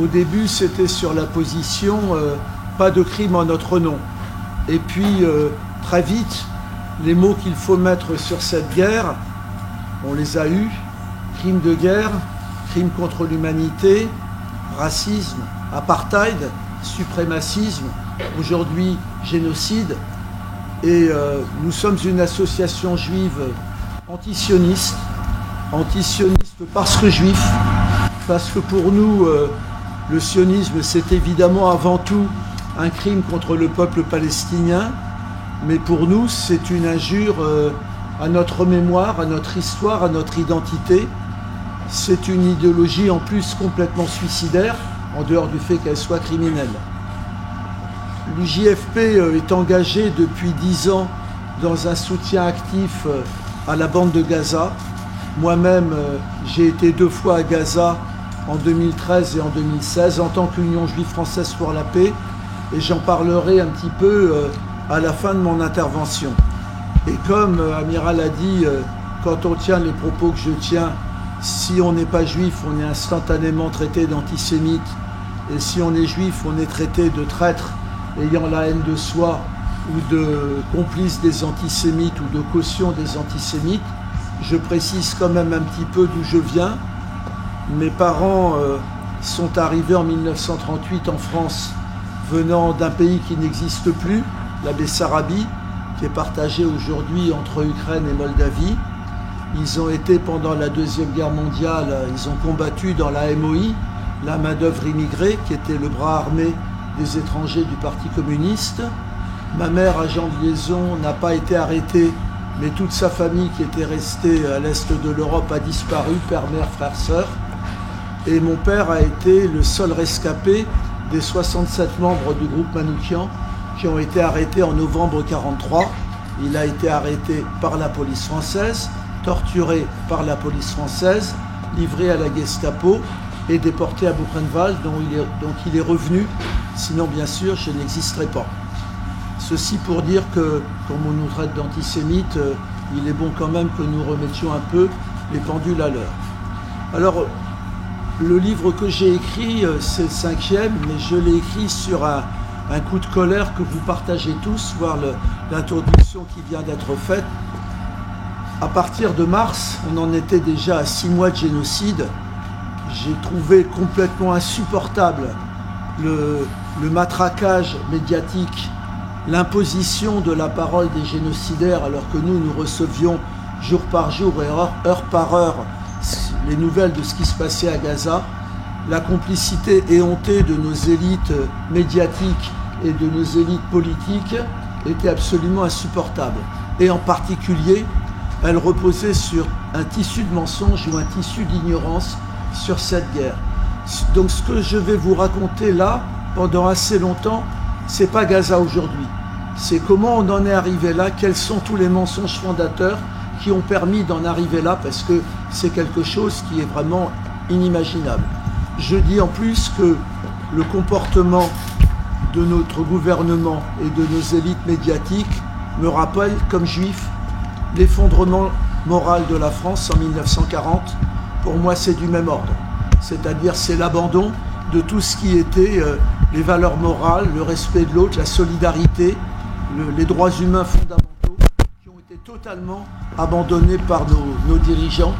Au début, c'était sur la position pas de crime en notre nom. Et puis, très vite, les mots qu'il faut mettre sur cette guerre, on les a eus: crime de guerre, crime contre l'humanité, racisme, apartheid, suprémacisme, aujourd'hui génocide. Et nous sommes une association juive antisioniste parce que juif, parce que pour nous, le sionisme, c'est évidemment avant tout un crime contre le peuple palestinien, mais pour nous, c'est une injure à notre mémoire, à notre histoire, à notre identité. C'est une idéologie en plus complètement suicidaire, en dehors du fait qu'elle soit criminelle. L'UJFP est engagé depuis 10 ans dans un soutien actif à la bande de Gaza. Moi-même, j'ai été 2 fois à Gaza, en 2013 et en 2016, en tant qu'Union juive française pour la paix, et j'en parlerai un petit peu à la fin de mon intervention. Et comme Amiral a dit, quand on tient les propos que je tiens, si on n'est pas juif, on est instantanément traité d'antisémite, et si on est juif, on est traité de traître ayant la haine de soi, ou de complice des antisémites, ou de caution des antisémites. Je précise quand même un petit peu d'où je viens. Mes parents sont arrivés en 1938 en France, venant d'un pays qui n'existe plus, la Bessarabie, qui est partagée aujourd'hui entre Ukraine et Moldavie. Ils ont été, pendant la Deuxième Guerre mondiale, ils ont combattu dans la MOI, la main-d'œuvre immigrée, qui était le bras armé des étrangers du Parti communiste. Ma mère, agent de liaison, n'a pas été arrêtée, mais toute sa famille qui était restée à l'est de l'Europe a disparu, père, mère, frère, sœur. Et mon père a été le seul rescapé des 67 membres du groupe Manouchian qui ont été arrêtés en novembre 1943. Il a été arrêté par la police française, torturé par la police française, livré à la Gestapo et déporté à Buchenwald, dont il est revenu. Sinon, bien sûr, je n'existerai pas. Ceci pour dire que, comme on nous traite d'antisémites, il est bon quand même que nous remettions un peu les pendules à l'heure. Alors, le livre que j'ai écrit, c'est le 5e, mais je l'ai écrit sur un coup de colère que vous partagez tous, voir l'introduction qui vient d'être faite. À partir de mars, on en était déjà à 6 mois de génocide. J'ai trouvé complètement insupportable le matraquage médiatique, l'imposition de la parole des génocidaires, alors que nous recevions jour par jour et heure par heure les nouvelles de ce qui se passait à Gaza. La complicité éhontée de nos élites médiatiques et de nos élites politiques était absolument insupportable. Et en particulier, elle reposait sur un tissu de mensonges ou un tissu d'ignorance sur cette guerre. Donc ce que je vais vous raconter là, pendant assez longtemps, c'est pas Gaza aujourd'hui. C'est comment on en est arrivé là, quels sont tous les mensonges fondateurs qui ont permis d'en arriver là, parce que c'est quelque chose qui est vraiment inimaginable. Je dis en plus que le comportement de notre gouvernement et de nos élites médiatiques me rappelle, comme juif, l'effondrement moral de la France en 1940. Pour moi, c'est du même ordre. C'est-à-dire, c'est l'abandon de tout ce qui était les valeurs morales, le respect de l'autre, la solidarité, les droits humains fondamentaux, qui ont été totalement abandonnés par nos dirigeants,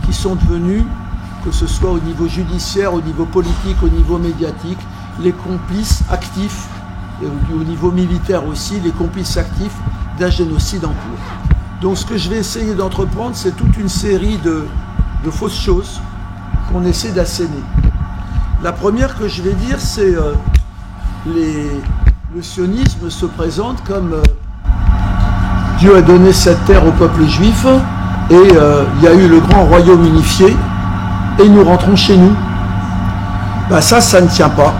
qui sont devenus, que ce soit au niveau judiciaire, au niveau politique, au niveau médiatique, les complices actifs, et au niveau militaire aussi, les complices actifs d'un génocide en cours. Donc ce que je vais essayer d'entreprendre, c'est toute une série de fausses choses qu'on essaie d'asséner. La première que je vais dire, c'est le sionisme se présente comme Dieu a donné cette terre au peuple juif et il y a eu le grand royaume unifié et nous rentrons chez nous. Ben ça ne tient pas.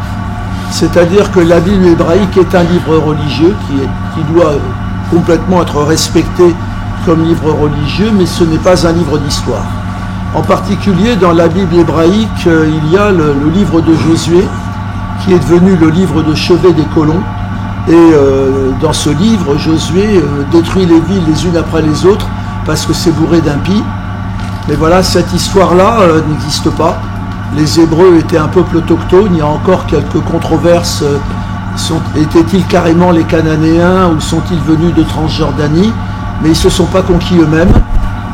C'est-à-dire que la Bible hébraïque est un livre religieux qui doit complètement être respecté comme livre religieux, mais ce n'est pas un livre d'histoire. En particulier, dans la Bible hébraïque, il y a le livre de Josué, qui est devenu le livre de chevet des colons. Et dans ce livre, Josué détruit les villes les unes après les autres, parce que c'est bourré d'impies. Mais voilà, cette histoire-là n'existe pas. les Hébreux étaient un peuple autochtone. Il y a encore quelques controverses. Étaient-ils carrément les Cananéens ou sont-ils venus de Transjordanie? Mais ils ne se sont pas conquis eux-mêmes.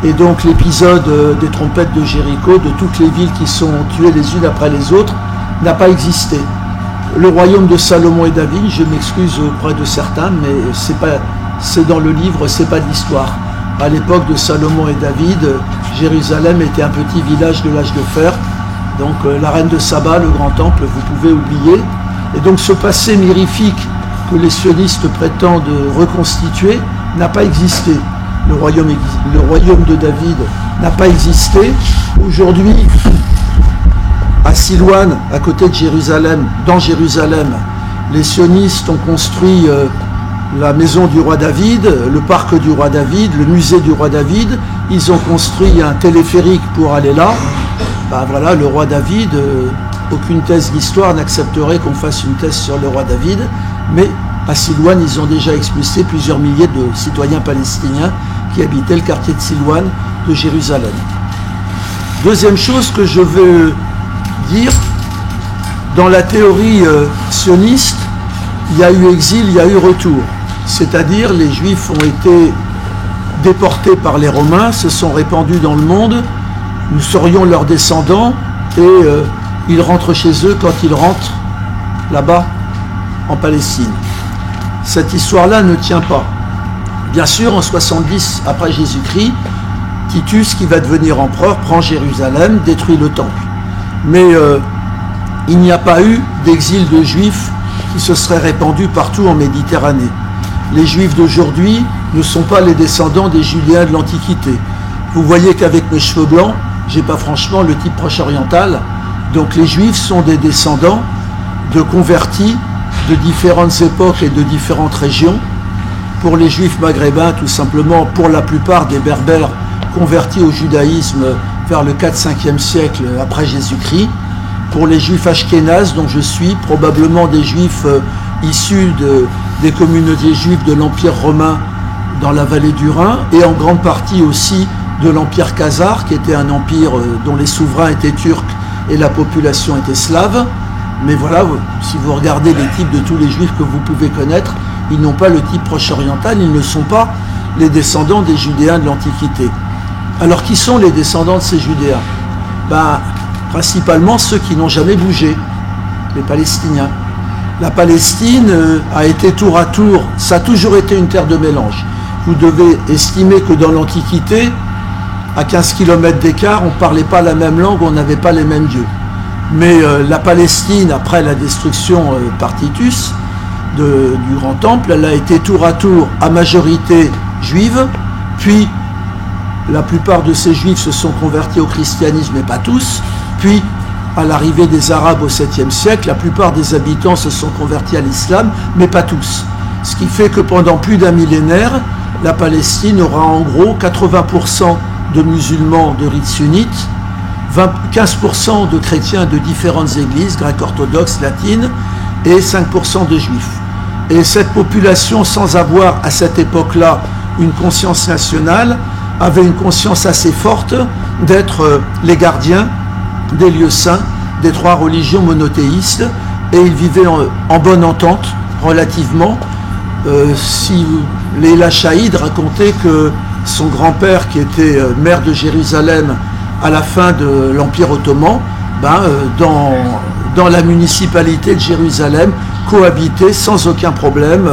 Et donc l'épisode des trompettes de Jéricho, de toutes les villes qui sont tuées les unes après les autres, n'a pas existé. Le royaume de Salomon et David, je m'excuse auprès de certains, mais c'est dans le livre, c'est pas de l'histoire. À l'époque de Salomon et David, Jérusalem était un petit village de l'âge de fer. Donc la reine de Saba, le grand temple, vous pouvez oublier. Et donc ce passé mirifique que les sionistes prétendent reconstituer n'a pas existé. Le royaume de David n'a pas existé. Aujourd'hui, à Silouane, à côté de Jérusalem, dans Jérusalem, les sionistes ont construit la maison du roi David, le parc du roi David, le musée du roi David. Ils ont construit un téléphérique pour aller là. Ben voilà, le roi David, aucune thèse d'histoire n'accepterait qu'on fasse une thèse sur le roi David, mais à Silouane, ils ont déjà expulsé plusieurs milliers de citoyens palestiniens qui habitaient le quartier de Silouane de Jérusalem. Deuxième chose que je veux dire, dans la théorie sioniste, il y a eu exil, il y a eu retour. C'est-à-dire les Juifs ont été déportés par les Romains, se sont répandus dans le monde, nous serions leurs descendants et ils rentrent chez eux quand ils rentrent là-bas en Palestine. Cette histoire-là ne tient pas. Bien sûr, en 70 après Jésus-Christ, Titus, qui va devenir empereur, prend Jérusalem, détruit le temple. Mais il n'y a pas eu d'exil de Juifs qui se serait répandu partout en Méditerranée. Les Juifs d'aujourd'hui ne sont pas les descendants des Judéens de l'Antiquité. Vous voyez qu'avec mes cheveux blancs, j'ai pas franchement le type proche-oriental. Donc les Juifs sont des descendants de convertis de différentes époques et de différentes régions. Pour les Juifs maghrébins, tout simplement, pour la plupart des Berbères convertis au judaïsme vers le 4-5e siècle après Jésus-Christ. Pour les Juifs ashkénazes, dont je suis, probablement des Juifs issus des communautés juives de l'Empire romain dans la vallée du Rhin, et en grande partie aussi de l'Empire khazar, qui était un empire dont les souverains étaient turcs et la population était slave. Mais voilà, si vous regardez les types de tous les Juifs que vous pouvez connaître, ils n'ont pas le type proche-oriental, ils ne sont pas les descendants des Judéens de l'Antiquité. Alors qui sont les descendants de ces Judéens? Principalement ceux qui n'ont jamais bougé, les Palestiniens. La Palestine a été tour à tour, ça a toujours été une terre de mélange. Vous devez estimer que dans l'Antiquité, à 15 km d'écart, on ne parlait pas la même langue, on n'avait pas les mêmes dieux. Mais la Palestine, après la destruction par Titus du Grand Temple, elle a été tour à tour à majorité juive, puis la plupart de ces juifs se sont convertis au christianisme, mais pas tous, puis à l'arrivée des Arabes au 7e siècle, la plupart des habitants se sont convertis à l'islam, mais pas tous. Ce qui fait que pendant plus d'un millénaire, la Palestine aura en gros 80% de musulmans de rite sunnite, 15% de chrétiens de différentes églises, grecques orthodoxes, latines, et 5% de juifs. Et cette population, sans avoir à cette époque-là une conscience nationale, avait une conscience assez forte d'être les gardiens des lieux saints des trois religions monothéistes, et ils vivaient en bonne entente relativement. Si Léla Shahid racontait que son grand-père, qui était maire de Jérusalem à la fin de l'Empire ottoman, dans la municipalité de Jérusalem, cohabitaient sans aucun problème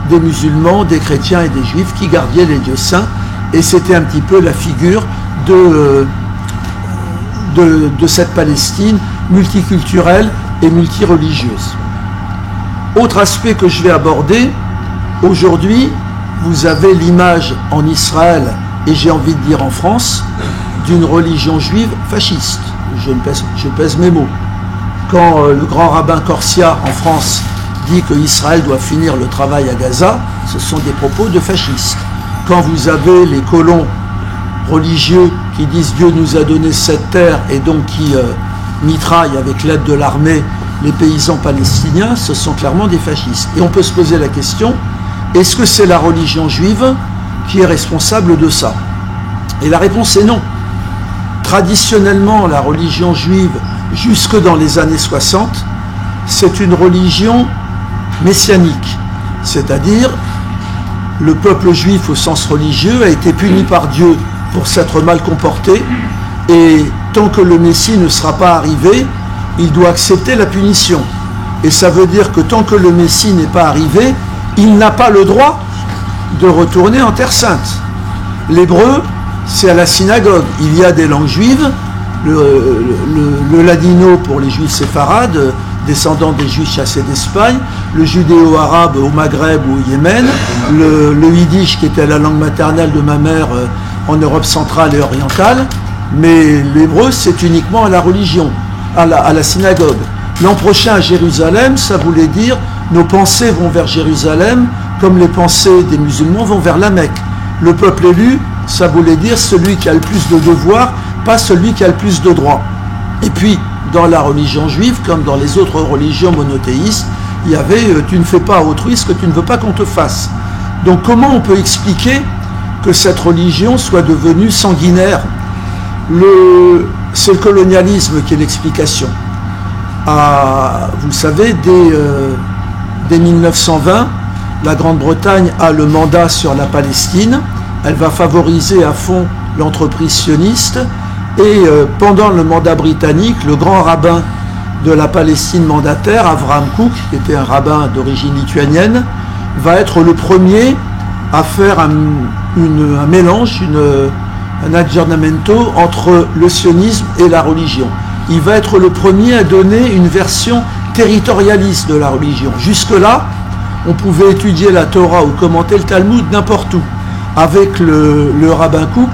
des musulmans, des chrétiens et des juifs qui gardaient les lieux saints, et c'était un petit peu la figure de cette Palestine multiculturelle et multireligieuse. Autre aspect que je vais aborder, aujourd'hui, vous avez l'image en Israël, et j'ai envie de dire en France, d'une religion juive fasciste. Je pèse mes mots. Quand le grand rabbin Corsia en France dit que Israël doit finir le travail à Gaza, ce sont des propos de fascistes. Quand vous avez les colons religieux qui disent Dieu nous a donné cette terre et donc qui mitraillent avec l'aide de l'armée les paysans palestiniens, ce sont clairement des fascistes. Et on peut se poser la question, est-ce que c'est la religion juive qui est responsable de ça? Et la réponse est non. Traditionnellement, la religion juive jusque dans les années 60, c'est une religion messianique, c'est-à-dire le peuple juif au sens religieux a été puni par Dieu pour s'être mal comporté, et tant que le Messie ne sera pas arrivé, il doit accepter la punition. Et ça veut dire que tant que le Messie n'est pas arrivé, il n'a pas le droit de retourner en Terre Sainte. L'hébreu, c'est à la synagogue. Il y a des langues juives, le ladino pour les juifs séfarades, descendants des juifs chassés d'Espagne, le judéo-arabe au Maghreb ou au Yémen, le yiddish qui était la langue maternelle de ma mère en Europe centrale et orientale, mais l'hébreu c'est uniquement à la religion, à la synagogue. L'an prochain à Jérusalem, ça voulait dire nos pensées vont vers Jérusalem comme les pensées des musulmans vont vers la Mecque. Le peuple élu, ça voulait dire celui qui a le plus de devoirs, pas celui qui a le plus de droits. Et puis, dans la religion juive, comme dans les autres religions monothéistes, il y avait « tu ne fais pas à autrui ce que tu ne veux pas qu'on te fasse ». Donc comment on peut expliquer que cette religion soit devenue sanguinaire? C'est le colonialisme qui est l'explication. Vous le savez, dès 1920, la Grande-Bretagne a le mandat sur la Palestine. Elle va favoriser à fond l'entreprise sioniste. Et pendant le mandat britannique, le grand rabbin de la Palestine mandataire, Avraham Kook, qui était un rabbin d'origine lituanienne, va être le premier à faire un mélange, un aggiornamento entre le sionisme et la religion. Il va être le premier à donner une version territorialiste de la religion. Jusque-là, on pouvait étudier la Torah ou commenter le Talmud n'importe où. Avec le rabbin Kook,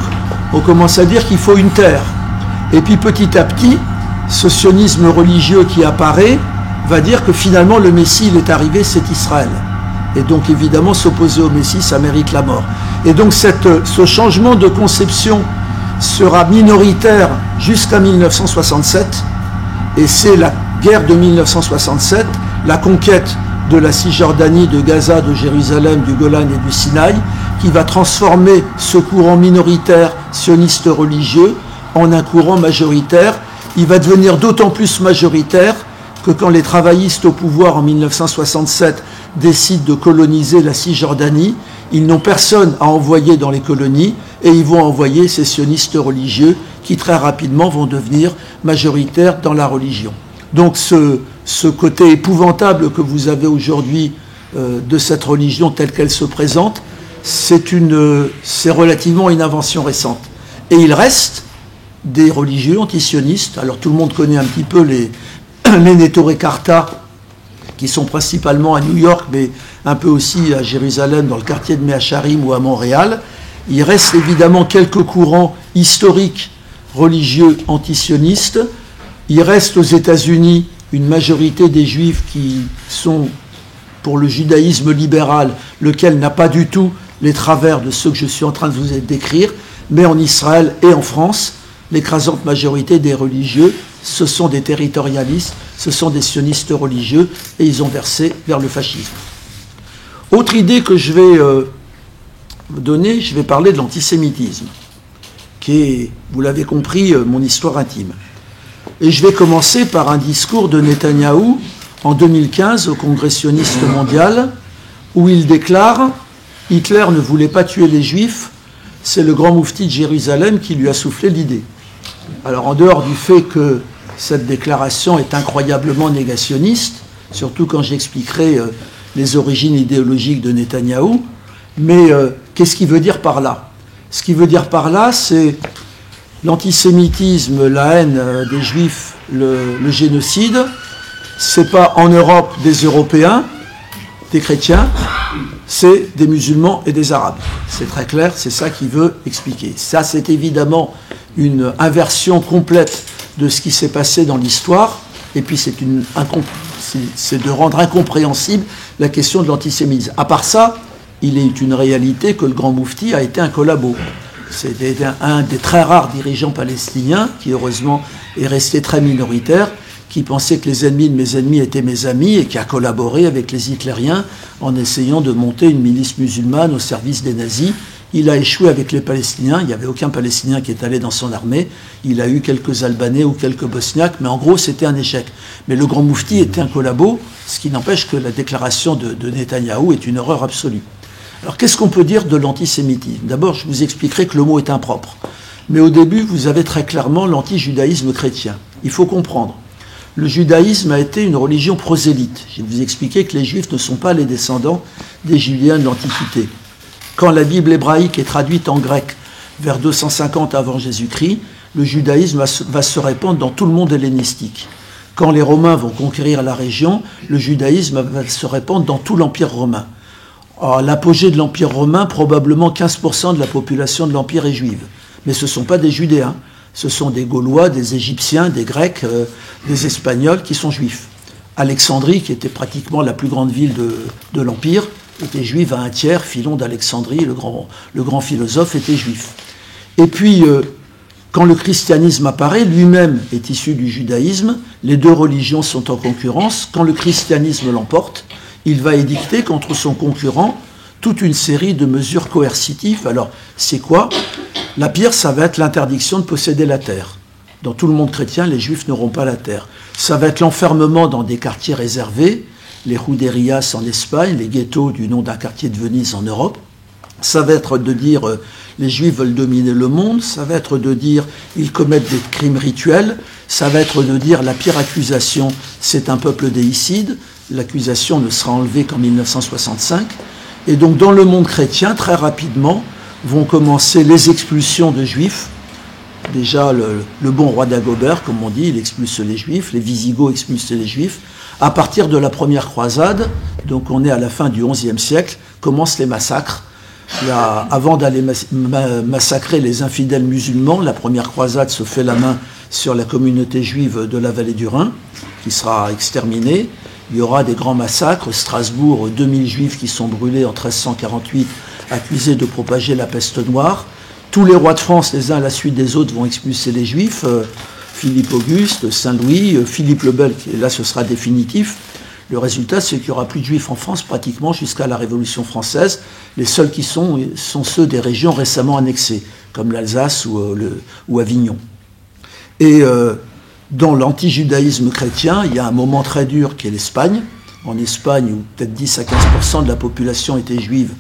on commence à dire qu'il faut une terre. Et puis petit à petit, ce sionisme religieux qui apparaît va dire que finalement le Messie, il est arrivé, c'est Israël. Et donc évidemment, s'opposer au Messie, ça mérite la mort. Et donc ce changement de conception sera minoritaire jusqu'à 1967. Et c'est la guerre de 1967, la conquête de la Cisjordanie, de Gaza, de Jérusalem, du Golan et du Sinaï, qui va transformer ce courant minoritaire sioniste religieux en un courant majoritaire. Il va devenir d'autant plus majoritaire que quand les travaillistes au pouvoir en 1967 décident de coloniser la Cisjordanie, ils n'ont personne à envoyer dans les colonies et ils vont envoyer ces sionistes religieux qui très rapidement vont devenir majoritaires dans la religion. Donc ce côté épouvantable que vous avez aujourd'hui de cette religion telle qu'elle se présente, c'est relativement une invention récente. Et il reste des religieux antisionistes. Alors tout le monde connaît un petit peu les Neturei Karta, qui sont principalement à New York, mais un peu aussi à Jérusalem, dans le quartier de Mea Shearim ou à Montréal. Il reste évidemment quelques courants historiques religieux antisionistes. Il reste aux États-Unis une majorité des Juifs qui sont pour le judaïsme libéral, lequel n'a pas du tout les travers de ceux que je suis en train de vous décrire, mais en Israël et en France, l'écrasante majorité des religieux, ce sont des territorialistes, ce sont des sionistes religieux, et ils ont versé vers le fascisme. Autre idée que je vais donner, je vais parler de l'antisémitisme, qui est, vous l'avez compris, mon histoire intime. Et je vais commencer par un discours de Netanyahou en 2015 au Congrès sioniste mondial, où il déclare « Hitler ne voulait pas tuer les Juifs, c'est le grand moufti de Jérusalem qui lui a soufflé l'idée. » Alors en dehors du fait que cette déclaration est incroyablement négationniste, surtout quand j'expliquerai les origines idéologiques de Netanyahou, mais qu'est-ce qu'il veut dire par là? Ce qu'il veut dire par là, c'est l'antisémitisme, la haine des Juifs, le génocide. C'est pas en Europe des Européens, des chrétiens, c'est des musulmans et des arabes. C'est très clair, c'est ça qu'il veut expliquer. Ça, c'est évidemment une inversion complète de ce qui s'est passé dans l'histoire, et puis c'est de rendre incompréhensible la question de l'antisémitisme. À part ça, il est une réalité que le grand moufti a été un collabo. C'est un des très rares dirigeants palestiniens, qui heureusement est resté très minoritaire, qui pensait que les ennemis de mes ennemis étaient mes amis et qui a collaboré avec les hitlériens en essayant de monter une milice musulmane au service des nazis Il a échoué avec les Palestiniens. Il n'y avait aucun Palestinien qui est allé dans son armée. Il a eu quelques Albanais ou quelques Bosniaques, mais en gros, c'était un échec. Mais le grand moufti était un collabo, ce qui n'empêche que la déclaration de Netanyahou est une horreur absolue. Alors, qu'est-ce qu'on peut dire de l'antisémitisme? D'abord, je vous expliquerai que le mot est impropre. Mais au début, vous avez très clairement l'anti-judaïsme chrétien. Il faut comprendre. Le judaïsme a été une religion prosélyte. Je vais vous expliquer que les Juifs ne sont pas les descendants des Juliens de l'Antiquité. Quand la Bible hébraïque est traduite en grec vers 250 avant Jésus-Christ, le judaïsme va se répandre dans tout le monde hellénistique. Quand les Romains vont conquérir la région, le judaïsme va se répandre dans tout l'Empire romain. À l'apogée de l'Empire romain, probablement 15% de la population de l'Empire est juive. Mais ce ne sont pas des Judéens, ce sont des Gaulois, des Égyptiens, des Grecs, des Espagnols qui sont juifs. Alexandrie, qui était pratiquement la plus grande ville de l'Empire, était juive à un tiers. Philon d'Alexandrie, le grand philosophe, était juif. Et puis, quand le christianisme apparaît, lui-même est issu du judaïsme, les deux religions sont en concurrence. Quand le christianisme l'emporte, il va édicter contre son concurrent toute une série de mesures coercitives. Alors, c'est quoi? La pire, ça va être l'interdiction de posséder la terre. Dans tout le monde chrétien, les Juifs n'auront pas la terre. Ça va être l'enfermement dans des quartiers réservés, les Juderias en Espagne, les ghettos du nom d'un quartier de Venise en Europe. Ça va être de dire les Juifs veulent dominer le monde. Ça va être de dire ils commettent des crimes rituels. Ça va être de dire la pire accusation, c'est un peuple déicide. L'accusation ne sera enlevée qu'en 1965. Et donc dans le monde chrétien, très rapidement, vont commencer les expulsions de Juifs. Déjà, le bon roi d'Agobert, comme on dit, il expulse les Juifs. Les Visigoths expulsent les Juifs. À partir de la première croisade, donc on est à la fin du XIe siècle, commencent les massacres. Avant d'aller massacrer les infidèles musulmans, la première croisade se fait la main sur la communauté juive de la vallée du Rhin, qui sera exterminée. Il y aura des grands massacres. Strasbourg, 2000 Juifs qui sont brûlés en 1348, accusés de propager la peste noire. Tous les rois de France, les uns à la suite des autres, vont expulser les Juifs. Philippe Auguste, Saint-Louis, Philippe le Bel, et là ce sera définitif. Le résultat, c'est qu'il n'y aura plus de Juifs en France pratiquement jusqu'à la Révolution française. Les seuls qui sont ceux des régions récemment annexées, comme l'Alsace ou Avignon. Et dans l'anti-judaïsme chrétien, il y a un moment très dur qui est l'Espagne. En Espagne, où peut-être 10 à 15% de la population était juive,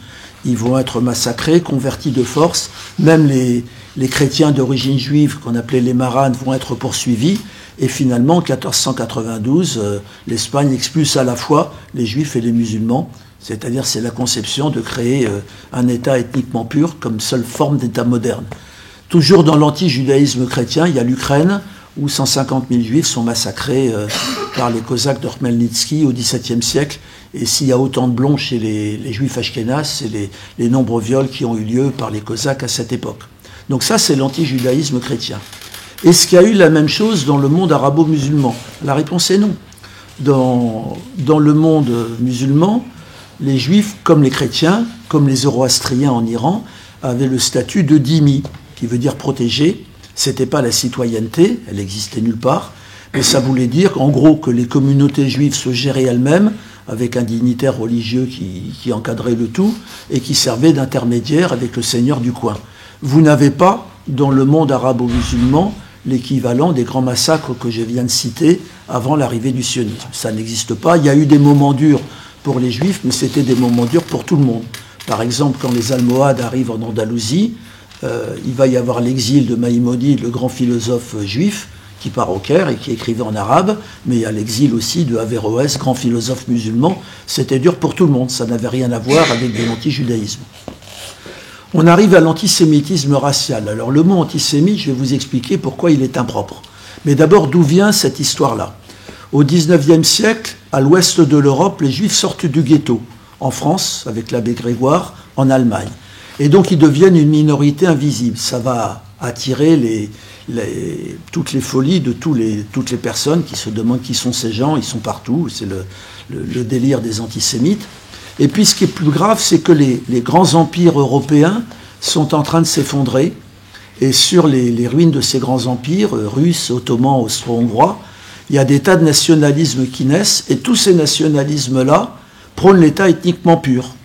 ils vont être massacrés, convertis de force. Même les chrétiens d'origine juive, qu'on appelait les maranes, vont être poursuivis. Et finalement, en 1492, l'Espagne expulse à la fois les juifs et les musulmans. C'est-à-dire, c'est la conception de créer un État ethniquement pur comme seule forme d'État moderne. Toujours dans l'anti-judaïsme chrétien, il y a l'Ukraine, où 150 000 juifs sont massacrés par les Cosaques de Khmelnytsky au XVIIe siècle. Et s'il y a autant de blonds chez les juifs ashkénazes, c'est les nombreux viols qui ont eu lieu par les Cosaques à cette époque. Donc ça, c'est l'anti-judaïsme chrétien. Est-ce qu'il y a eu la même chose dans le monde arabo-musulman? La réponse est non. Dans le monde musulman, les juifs, comme les chrétiens, comme les zoroastriens en Iran, avaient le statut de dhimmi, qui veut dire protégé. C'était pas la citoyenneté, elle n'existait nulle part, mais ça voulait dire en gros que les communautés juives se géraient elles-mêmes, avec un dignitaire religieux qui encadrait le tout, et qui servait d'intermédiaire avec le seigneur du coin. Vous n'avez pas, dans le monde arabo-musulman, l'équivalent des grands massacres que je viens de citer avant l'arrivée du sionisme. Ça n'existe pas. Il y a eu des moments durs pour les juifs, mais c'était des moments durs pour tout le monde. Par exemple, quand les Almohades arrivent en Andalousie, il va y avoir l'exil de Maïmonide, le grand philosophe juif, qui part au Caire et qui écrivait en arabe, mais il y a l'exil aussi de Averroès, grand philosophe musulman. C'était dur pour tout le monde, ça n'avait rien à voir avec de l'antijudaïsme. On arrive à l'antisémitisme racial. Alors le mot antisémite, je vais vous expliquer pourquoi il est impropre. Mais d'abord, d'où vient cette histoire-là? Au XIXe siècle, à l'ouest de l'Europe, les Juifs sortent du ghetto. En France, avec l'abbé Grégoire, en Allemagne. Et donc ils deviennent une minorité invisible. Ça va attirer toutes les folies de toutes les personnes qui se demandent qui sont ces gens. Ils sont partout, c'est le délire des antisémites. Et puis ce qui est plus grave, c'est que les grands empires européens sont en train de s'effondrer. Et sur les ruines de ces grands empires, russes, ottomans, austro-hongrois, il y a des tas de nationalismes qui naissent. Et tous ces nationalismes-là prônent l'État ethniquement pur.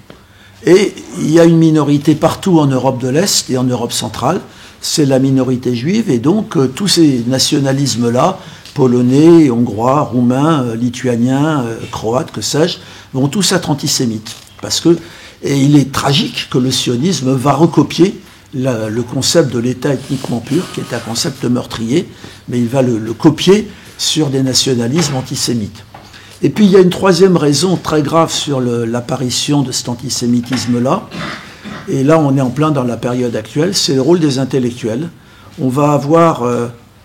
Et il y a une minorité partout en Europe de l'Est et en Europe centrale, c'est la minorité juive, et donc tous ces nationalismes-là, polonais, hongrois, roumains, lituaniens, croates, que sais-je, vont tous être antisémites. Et il est tragique que le sionisme va recopier le concept de l'État ethniquement pur, qui est un concept meurtrier, mais il va le copier sur des nationalismes antisémites. Et puis il y a une troisième raison très grave sur l'apparition de cet antisémitisme-là, et là on est en plein dans la période actuelle, c'est le rôle des intellectuels. On va avoir,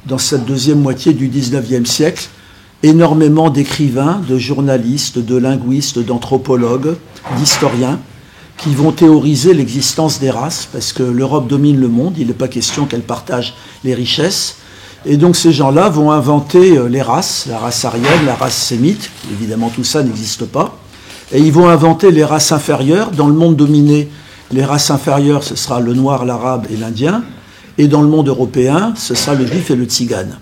dans cette deuxième moitié du XIXe siècle, énormément d'écrivains, de journalistes, de linguistes, d'anthropologues, d'historiens, qui vont théoriser l'existence des races, parce que l'Europe domine le monde, il n'est pas question qu'elle partage les richesses. Et donc ces gens-là vont inventer les races, la race aryenne, la race sémite, évidemment tout ça n'existe pas, et ils vont inventer les races inférieures. Dans le monde dominé, les races inférieures, ce sera le noir, l'arabe et l'indien, et dans le monde européen, ce sera le juif et le tzigane.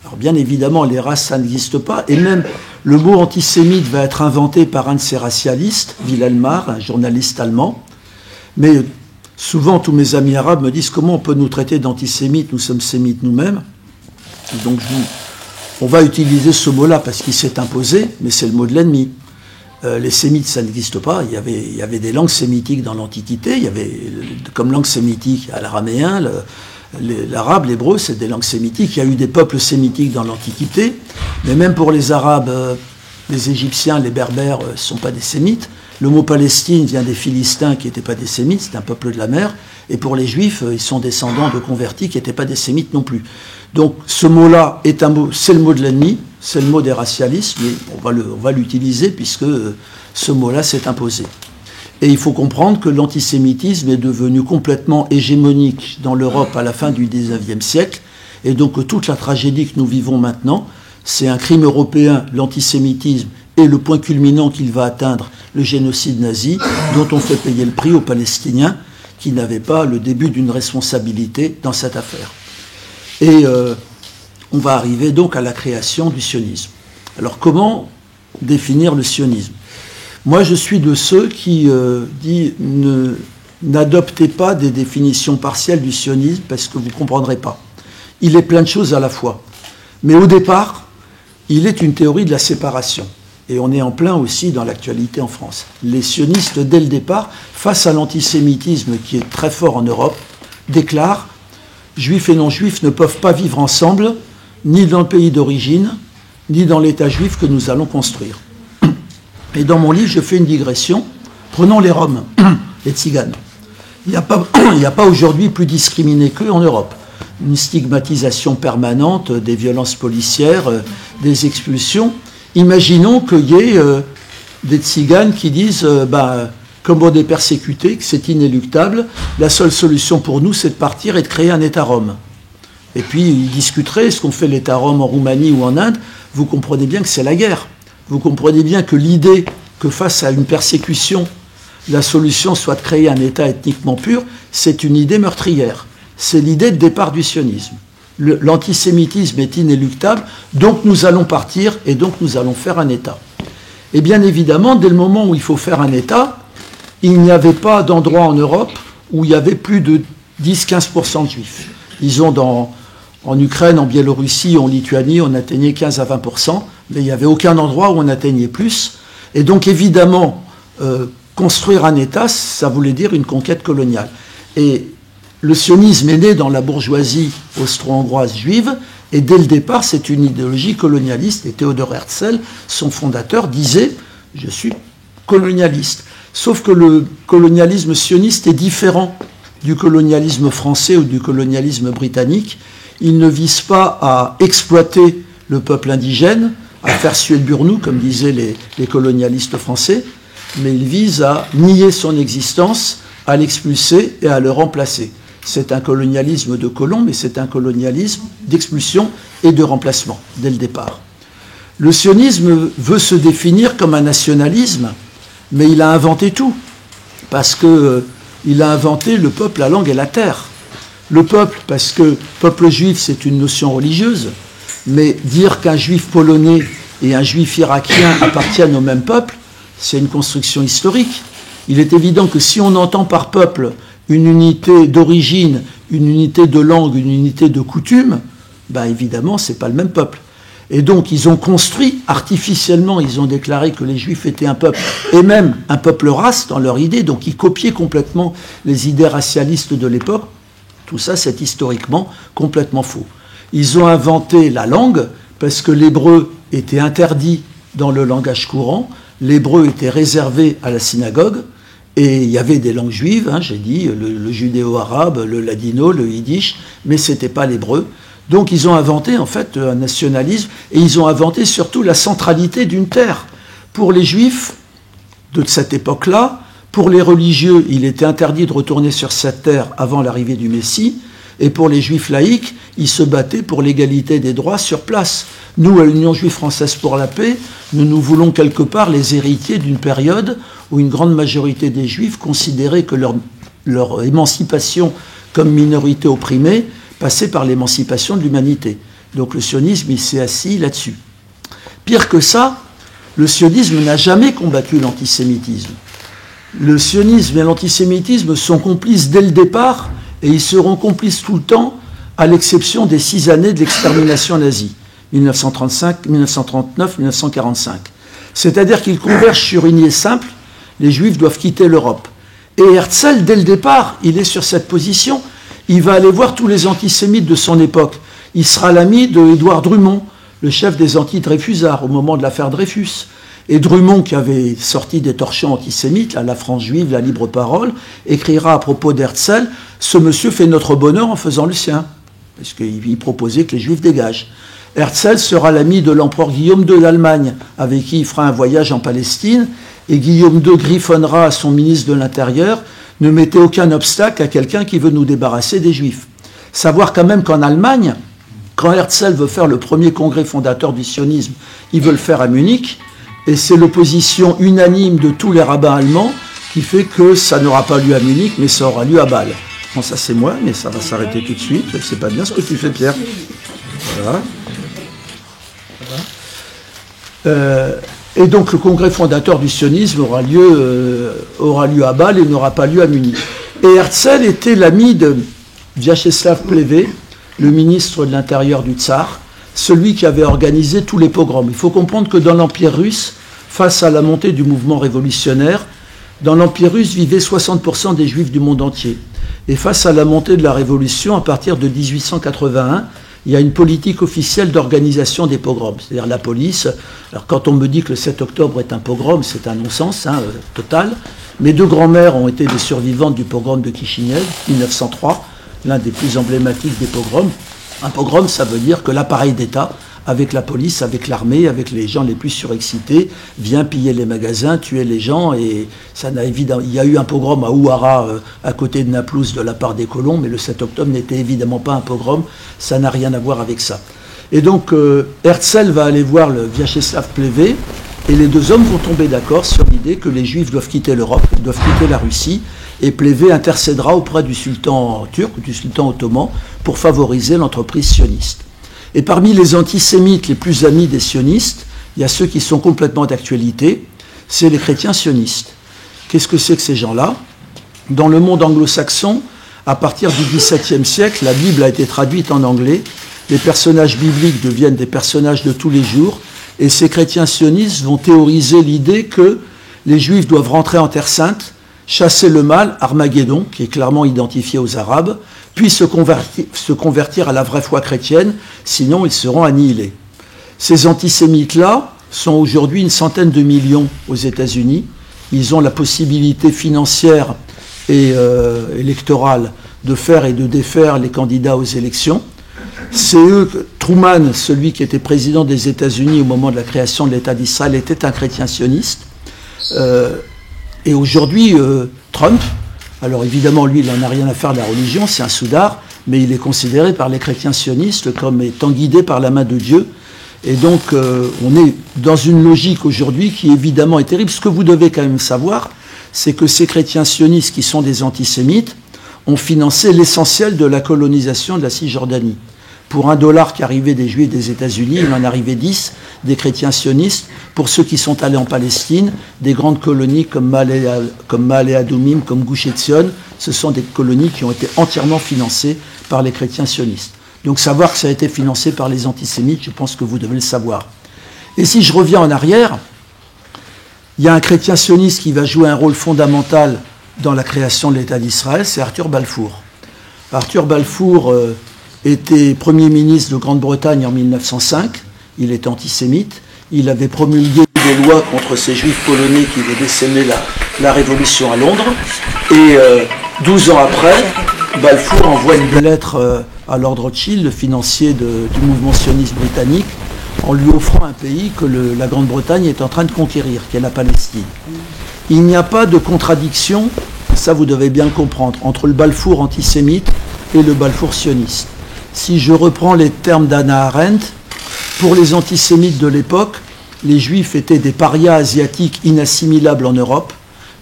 Alors bien évidemment, les races, ça n'existe pas, et même le mot antisémite va être inventé par un de ces racialistes, Wilhelm Marr, un journaliste allemand, mais souvent tous mes amis arabes me disent comment on peut nous traiter d'antisémites, nous sommes sémites nous-mêmes. Donc on va utiliser ce mot-là parce qu'il s'est imposé, mais c'est le mot de l'ennemi. Les sémites, ça n'existe pas. Il y avait des langues sémitiques dans l'Antiquité. Il y avait comme langue sémitique l'araméen, l'arabe, l'hébreu, c'est des langues sémitiques. Il y a eu des peuples sémitiques dans l'Antiquité, mais même pour les Arabes, les Égyptiens, les Berbères ne sont pas des sémites. Le mot Palestine vient des Philistins qui n'étaient pas des sémites, c'est un peuple de la mer. Et pour les Juifs, ils sont descendants de convertis qui n'étaient pas des sémites non plus. Donc ce mot-là est un mot, c'est le mot de l'ennemi, c'est le mot des racialistes, mais on va l'utiliser puisque ce mot-là s'est imposé. Et il faut comprendre que l'antisémitisme est devenu complètement hégémonique dans l'Europe à la fin du XIXe siècle, et donc toute la tragédie que nous vivons maintenant, c'est un crime européen, l'antisémitisme, et le point culminant qu'il va atteindre, le génocide nazi, dont on fait payer le prix aux Palestiniens, qui n'avaient pas le début d'une responsabilité dans cette affaire. Et on va arriver donc à la création du sionisme. Alors comment définir le sionisme ? Moi je suis de ceux qui disent n'adoptez pas des définitions partielles du sionisme parce que vous ne comprendrez pas. Il est plein de choses à la fois. Mais au départ, il est une théorie de la séparation. Et on est en plein aussi dans l'actualité en France. Les sionistes, dès le départ, face à l'antisémitisme qui est très fort en Europe, déclarent « Juifs et non-juifs ne peuvent pas vivre ensemble, ni dans le pays d'origine, ni dans l'État juif que nous allons construire. » Et dans mon livre, je fais une digression. Prenons les Roms, les Tziganes. Il n'y a pas aujourd'hui plus discriminés qu'eux en Europe. Une stigmatisation permanente, des violences policières, des expulsions. Imaginons qu'il y ait des Tziganes qui disent comme on est persécutés, que c'est inéluctable, la seule solution pour nous, c'est de partir et de créer un État rome. Et puis, ils discuteraient, est-ce qu'on fait l'État rome en Roumanie ou en Inde ? Vous comprenez bien que c'est la guerre. Vous comprenez bien que l'idée que face à une persécution, la solution soit de créer un État ethniquement pur, c'est une idée meurtrière. C'est l'idée de départ du sionisme. L'antisémitisme est inéluctable, donc nous allons partir et donc nous allons faire un État. Et bien évidemment, dès le moment où il faut faire un État, il n'y avait pas d'endroit en Europe où il y avait plus de 10-15% de juifs. Disons en Ukraine, en Biélorussie, en Lituanie, on atteignait 15 à 20%, mais il n'y avait aucun endroit où on atteignait plus. Et donc évidemment, construire un État, ça voulait dire une conquête coloniale. Et le sionisme est né dans la bourgeoisie austro-hongroise juive, et dès le départ, c'est une idéologie colonialiste. Et Theodor Herzl, son fondateur, disait « Je suis colonialiste ». Sauf que le colonialisme sioniste est différent du colonialisme français ou du colonialisme britannique. Il ne vise pas à exploiter le peuple indigène, à faire suer le burnou, comme disaient les colonialistes français, mais il vise à nier son existence, à l'expulser et à le remplacer. C'est un colonialisme de colons, mais c'est un colonialisme d'expulsion et de remplacement, dès le départ. Le sionisme veut se définir comme un nationalisme, mais il a inventé tout, parce qu'il a inventé le peuple, la langue et la terre. Le peuple, parce que peuple juif, c'est une notion religieuse, mais dire qu'un juif polonais et un juif irakien appartiennent au même peuple, c'est une construction historique. Il est évident que si on entend par peuple une unité d'origine, une unité de langue, une unité de coutume, ben évidemment, ce n'est pas le même peuple. Et donc, ils ont construit artificiellement, ils ont déclaré que les Juifs étaient un peuple, et même un peuple race dans leur idée, donc ils copiaient complètement les idées racialistes de l'époque. Tout ça, c'est historiquement complètement faux. Ils ont inventé la langue, parce que l'hébreu était interdit dans le langage courant, l'hébreu était réservé à la synagogue, et il y avait des langues juives, hein, j'ai dit, le judéo-arabe, le ladino, le yiddish, mais ce n'était pas l'hébreu. Donc ils ont inventé en fait un nationalisme, et ils ont inventé surtout la centralité d'une terre. Pour les juifs de cette époque-là, pour les religieux, il était interdit de retourner sur cette terre avant l'arrivée du Messie, et pour les juifs laïcs, ils se battaient pour l'égalité des droits sur place. Nous, à l'Union juive française pour la paix, nous voulons quelque part les héritiers d'une période où une grande majorité des juifs considéraient que leur émancipation comme minorité opprimée passait par l'émancipation de l'humanité. Donc le sionisme, il s'est assis là-dessus. Pire que ça, le sionisme n'a jamais combattu l'antisémitisme. Le sionisme et l'antisémitisme sont complices dès le départ, et ils seront complices tout le temps, à l'exception des 6 années de l'extermination nazie, 1935, 1939, 1945. C'est-à-dire qu'ils convergent sur une idée simple, les Juifs doivent quitter l'Europe. Et Herzl, dès le départ, il est sur cette position, il va aller voir tous les antisémites de son époque. Il sera l'ami d'Édouard Drummond, le chef des anti-Dreyfusards, au moment de l'affaire Dreyfus. Et Drummond, qui avait sorti des torchons antisémites, La France juive, la libre parole, écrira à propos d'Herzl, « Ce monsieur fait notre bonheur en faisant le sien », parce qu'il proposait que les Juifs dégagent. Herzl sera l'ami de l'empereur Guillaume II d'Allemagne, avec qui il fera un voyage en Palestine, et Guillaume II griffonnera à son ministre de l'Intérieur, « Ne mettez aucun obstacle à quelqu'un qui veut nous débarrasser des Juifs ». Savoir quand même qu'en Allemagne, quand Herzl veut faire le premier congrès fondateur du sionisme, il veut le faire à Munich, et c'est l'opposition unanime de tous les rabbins allemands qui fait que ça n'aura pas lieu à Munich, mais ça aura lieu à Bâle. Bon, ça c'est moi, mais ça va s'arrêter tout de suite. C'est pas bien ce que tu fais, Pierre. Voilà. Et donc le congrès fondateur du sionisme aura lieu à Bâle et n'aura pas lieu à Munich. Et Herzl était l'ami de Vyacheslav Plehve, le ministre de l'Intérieur du Tsar, celui qui avait organisé tous les pogroms. Il faut comprendre que dans l'Empire russe, face à la montée du mouvement révolutionnaire, dans l'Empire russe vivaient 60% des Juifs du monde entier. Et face à la montée de la Révolution, à partir de 1881, il y a une politique officielle d'organisation des pogroms, c'est-à-dire la police. Alors quand on me dit que le 7 octobre est un pogrom, c'est un non-sens total. Mes 2 grands-mères ont été des survivantes du pogrom de Kishinev, 1903, l'un des plus emblématiques des pogroms. Un pogrom, ça veut dire que l'appareil d'État, avec la police, avec l'armée, avec les gens les plus surexcités, vient piller les magasins, tuer les gens. Et ça n'a évidemment. Il y a eu un pogrom à Ouara, à côté de Naplouse, de la part des colons, mais le 7 octobre n'était évidemment pas un pogrom. Ça n'a rien à voir avec ça. Et donc, Herzl va aller voir le Vyacheslav Plehve, et les 2 hommes vont tomber d'accord sur l'idée que les Juifs doivent quitter l'Europe, doivent quitter la Russie, et Plehve intercédera auprès du sultan turc, du sultan ottoman, pour favoriser l'entreprise sioniste. Et parmi les antisémites les plus amis des sionistes, il y a ceux qui sont complètement d'actualité, c'est les chrétiens sionistes. Qu'est-ce que c'est que ces gens-là? Dans le monde anglo-saxon, à partir du XVIIe siècle, la Bible a été traduite en anglais, les personnages bibliques deviennent des personnages de tous les jours, et ces chrétiens sionistes vont théoriser l'idée que les Juifs doivent rentrer en Terre Sainte, chasser le mal, Armageddon, qui est clairement identifié aux Arabes, puis se convertir à la vraie foi chrétienne, sinon ils seront annihilés. Ces antisémites-là sont aujourd'hui une centaine de millions aux États-Unis. Ils ont la possibilité financière et électorale de faire et de défaire les candidats aux élections. C'est eux que Truman, celui qui était président des États-Unis au moment de la création de l'État d'Israël, était un chrétien sioniste. Et aujourd'hui, Trump, alors évidemment, lui, il n'en a rien à faire de la religion, c'est un soudard, mais il est considéré par les chrétiens sionistes comme étant guidé par la main de Dieu. Et donc, on est dans une logique aujourd'hui qui, évidemment, est terrible. Ce que vous devez quand même savoir, c'est que ces chrétiens sionistes, qui sont des antisémites, ont financé l'essentiel de la colonisation de la Cisjordanie. Pour $1 qui arrivait des Juifs des États-Unis, il en arrivait 10 des chrétiens sionistes. Pour ceux qui sont allés en Palestine, des grandes colonies comme Ma'ale Adumim, comme Gush Etzion, ce sont des colonies qui ont été entièrement financées par les chrétiens sionistes. Donc savoir que ça a été financé par les antisémites, je pense que vous devez le savoir. Et si je reviens en arrière, il y a un chrétien sioniste qui va jouer un rôle fondamental dans la création de l'État d'Israël, c'est Arthur Balfour. Arthur Balfour était Premier ministre de Grande-Bretagne en 1905, il était antisémite, il avait promulgué des lois contre ces juifs polonais qui avaient décémé la révolution à Londres, et 12 ans après, Balfour envoie une lettre à Lord Rothschild, le financier du mouvement sioniste britannique, en lui offrant un pays que la Grande-Bretagne est en train de conquérir, qui est la Palestine. Il n'y a pas de contradiction, ça vous devez bien le comprendre, entre le Balfour antisémite et le Balfour sioniste. Si je reprends les termes d'Hannah Arendt, pour les antisémites de l'époque, les Juifs étaient des parias asiatiques inassimilables en Europe,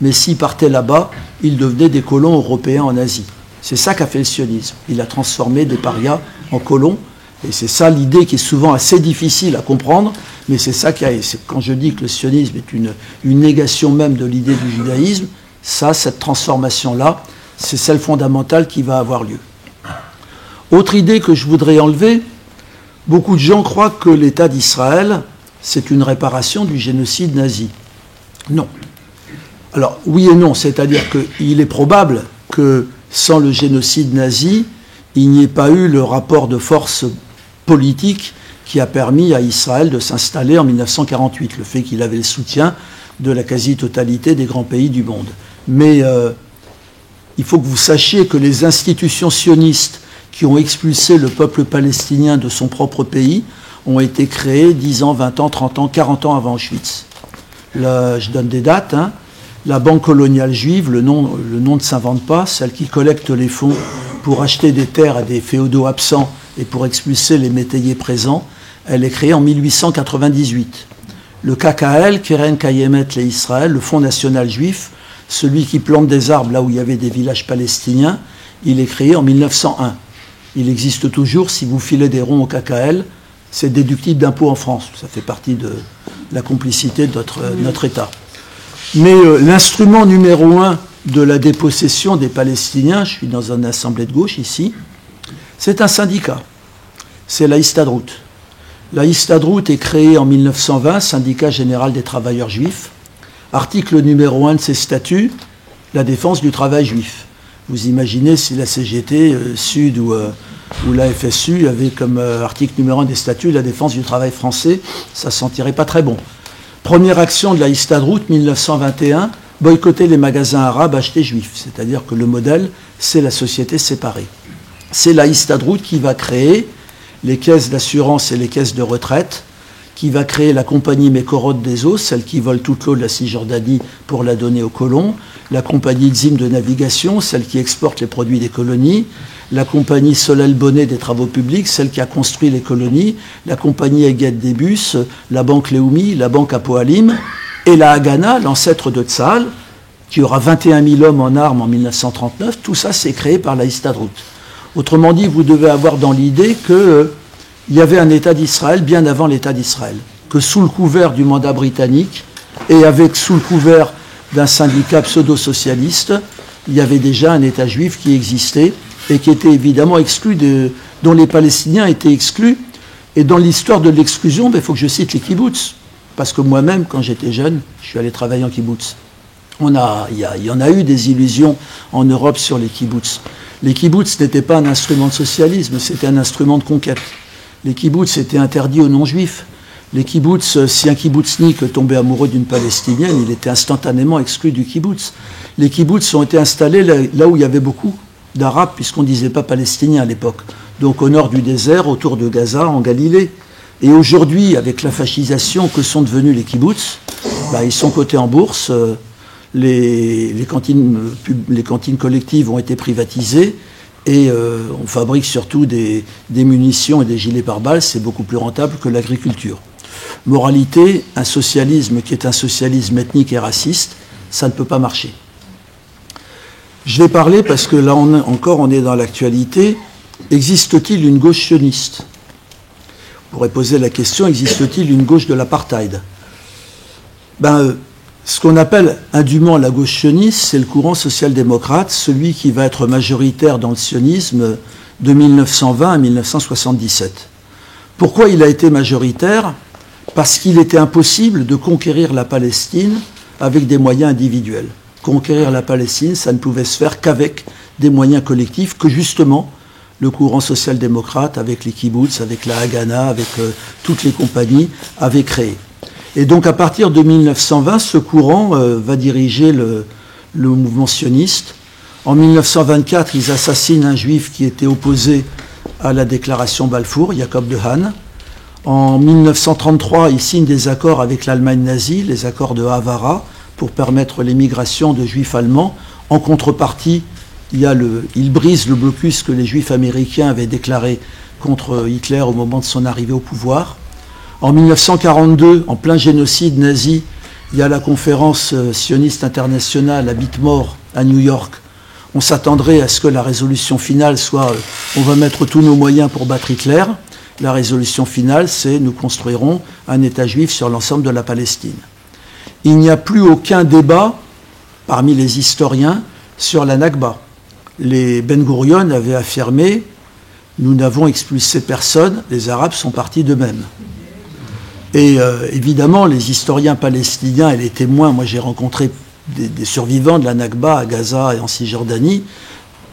mais s'ils partaient là-bas, ils devenaient des colons européens en Asie. C'est ça qu'a fait le sionisme. Il a transformé des parias en colons. Et c'est ça l'idée qui est souvent assez difficile à comprendre, mais c'est ça qui a... Quand je dis que le sionisme est une négation même de l'idée du judaïsme, cette transformation-là, c'est celle fondamentale qui va avoir lieu. Autre idée que je voudrais enlever, beaucoup de gens croient que l'État d'Israël, c'est une réparation du génocide nazi. Non. Alors, oui et non, c'est-à-dire qu'il est probable que sans le génocide nazi, il n'y ait pas eu le rapport de force politique qui a permis à Israël de s'installer en 1948, le fait qu'il avait le soutien de la quasi-totalité des grands pays du monde. Mais il faut que vous sachiez que les institutions sionistes qui ont expulsé le peuple palestinien de son propre pays ont été créées 10 ans, 20 ans, 30 ans, 40 ans avant Auschwitz. Là, je donne des dates. La Banque coloniale juive, le nom ne s'invente pas, celle qui collecte les fonds pour acheter des terres à des féodaux absents et pour expulser les métayers présents, elle est créée en 1898. Le KKL, Keren Kayemet le Israël, le Fonds national juif, celui qui plante des arbres là où il y avait des villages palestiniens, il est créé en 1901. Il existe toujours, si vous filez des ronds au KKL, c'est déductible d'impôt en France. Ça fait partie de la complicité de notre État. Mais l'instrument numéro 1 de la dépossession des Palestiniens, je suis dans une assemblée de gauche ici, c'est un syndicat. C'est la Histadrout. La Histadrout est créée en 1920, syndicat général des travailleurs juifs. Article numéro 1 de ses statuts, la défense du travail juif. Vous imaginez si la CGT Sud ou la FSU avait comme article numéro 1 des statuts la défense du travail français, ça ne sentirait pas très bon. Première action de la Histadrout, 1921, boycotter les magasins arabes achetés juifs. C'est-à-dire que le modèle, c'est la société séparée. C'est la Histadrout qui va créer les caisses d'assurance et les caisses de retraite, qui va créer la compagnie Mekorot des eaux, celle qui vole toute l'eau de la Cisjordanie pour la donner aux colons, la compagnie Tzim de navigation, celle qui exporte les produits des colonies, la compagnie Solel Bonnet des travaux publics, celle qui a construit les colonies, la compagnie Eget des bus, la banque Leumi, la banque Apoalim, et la Haganah, l'ancêtre de Tzahal, qui aura 21 000 hommes en armes en 1939, tout ça c'est créé par la Histadrout. Autrement dit, vous devez avoir dans l'idée qu'il y avait un État d'Israël bien avant l'État d'Israël, que sous le couvert du mandat britannique et avec sous le couvert d'un syndicat pseudo-socialiste, il y avait déjà un État juif qui existait et qui était évidemment exclu, dont les Palestiniens étaient exclus. Et dans l'histoire de l'exclusion, il faut que je cite les kibbutz, parce que moi-même, quand j'étais jeune, je suis allé travailler en kibbutz. Il y en a eu des illusions en Europe sur les kibbutz. Les kibbutz n'étaient pas un instrument de socialisme, c'était un instrument de conquête. Les kibbutz étaient interdits aux non-juifs. Les kibbutz, si un kibbutznik tombait amoureux d'une palestinienne, il était instantanément exclu du kibbutz. Les kibbutz ont été installés là où il y avait beaucoup d'Arabes, puisqu'on ne disait pas palestinien à l'époque. Donc au nord du désert, autour de Gaza, en Galilée. Et aujourd'hui, avec la fascisation, que sont devenus les kibbutz ? Ils sont cotés en bourse. Les cantines collectives ont été privatisées et on fabrique surtout des munitions et des gilets pare-balles. C'est beaucoup plus rentable que l'agriculture. Moralité, un socialisme qui est un socialisme ethnique et raciste, ça ne peut pas marcher. Je vais parler, parce que là on est dans l'actualité, existe-t-il une gauche sioniste? On pourrait poser la question, existe-t-il une gauche de l'apartheid? Ce qu'on appelle indûment la gauche sioniste, c'est le courant social-démocrate, celui qui va être majoritaire dans le sionisme de 1920 à 1977. Pourquoi il a été majoritaire? Parce qu'il était impossible de conquérir la Palestine avec des moyens individuels. Conquérir la Palestine, ça ne pouvait se faire qu'avec des moyens collectifs que justement le courant social-démocrate, avec les kibbutz, avec la Haganah, avec toutes les compagnies, avait créé. Et donc à partir de 1920, ce courant va diriger le mouvement sioniste. En 1924, ils assassinent un juif qui était opposé à la déclaration Balfour, Jacob de Hahn. En 1933, ils signent des accords avec l'Allemagne nazie, les accords de Havara, pour permettre l'émigration de juifs allemands. En contrepartie, il brise le blocus que les juifs américains avaient déclaré contre Hitler au moment de son arrivée au pouvoir. En 1942, en plein génocide nazi, il y a la conférence sioniste internationale à Whitmore, à New York. On s'attendrait à ce que la résolution finale soit on va mettre tous nos moyens pour battre Hitler. La résolution finale, c'est nous construirons un État juif sur l'ensemble de la Palestine. Il n'y a plus aucun débat parmi les historiens sur la Nakba. Les Ben Gurion avaient affirmé nous n'avons expulsé personne, les Arabes sont partis d'eux-mêmes. Et évidemment, les historiens palestiniens et les témoins, moi j'ai rencontré des survivants de la Nakba à Gaza et en Cisjordanie,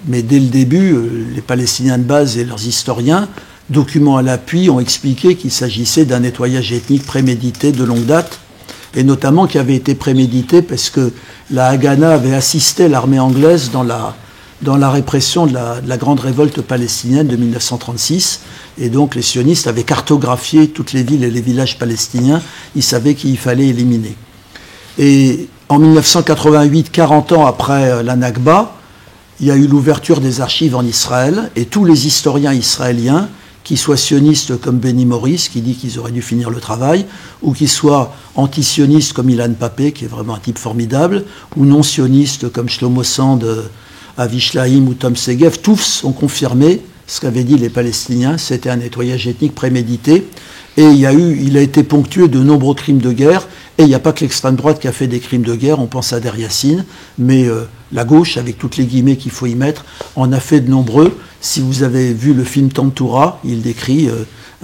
mais dès le début, les Palestiniens de base et leurs historiens, documents à l'appui, ont expliqué qu'il s'agissait d'un nettoyage ethnique prémédité de longue date, et notamment qui avait été prémédité parce que la Haganah avait assisté l'armée anglaise dans la répression de la grande révolte palestinienne de 1936, et donc les sionistes avaient cartographié toutes les villes et les villages palestiniens, ils savaient qu'il fallait éliminer. Et en 1988, 40 ans après la Nakba, il y a eu l'ouverture des archives en Israël, et tous les historiens israéliens, qu'ils soient sionistes comme Benny Morris, qui dit qu'ils auraient dû finir le travail, ou qu'ils soient anti-sionistes comme Ilan Pappé, qui est vraiment un type formidable, ou non-sionistes comme Shlomo Sand, Avi Shlaim ou Tom Segev, tous ont confirmé ce qu'avaient dit les Palestiniens, c'était un nettoyage ethnique prémédité, et il a été ponctué de nombreux crimes de guerre, et il n'y a pas que l'extrême droite qui a fait des crimes de guerre, on pense à Der Yassin, mais la gauche, avec toutes les guillemets qu'il faut y mettre, en a fait de nombreux. Si vous avez vu le film Tantoura, il décrit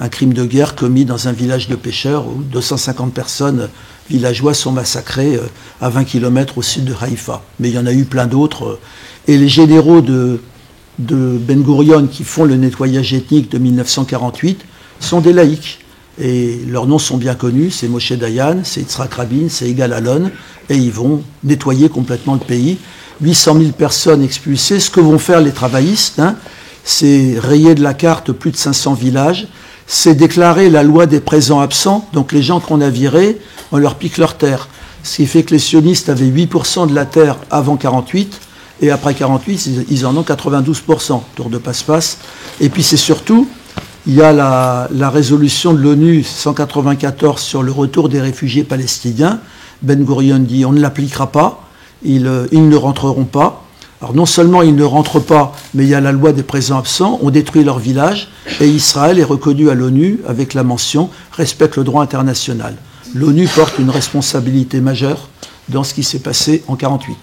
un crime de guerre commis dans un village de pêcheurs où 250 personnes villageois sont massacrés à 20 km au sud de Haïfa. Mais il y en a eu plein d'autres. Et les généraux de Ben Gurion qui font le nettoyage ethnique de 1948 sont des laïcs. Et leurs noms sont bien connus, c'est Moshe Dayan, c'est Yitzhak Rabin, c'est Yigal Allon, et ils vont nettoyer complètement le pays. 800 000 personnes expulsées. Ce que vont faire les travaillistes, c'est rayer de la carte plus de 500 villages, c'est déclarer la loi des présents absents, donc les gens qu'on a virés, on leur pique leur terre. Ce qui fait que les sionistes avaient 8% de la terre avant 48, et après 48, ils en ont 92%, tour de passe-passe. Et puis c'est surtout, il y a la résolution de l'ONU 194 sur le retour des réfugiés palestiniens. Ben Gurion dit on ne l'appliquera pas, ils ne rentreront pas. Alors non seulement ils ne rentrent pas, mais il y a la loi des présents absents, on détruit leur village, et Israël est reconnu à l'ONU avec la mention « respecte le droit international ». L'ONU porte une responsabilité majeure dans ce qui s'est passé en 1948.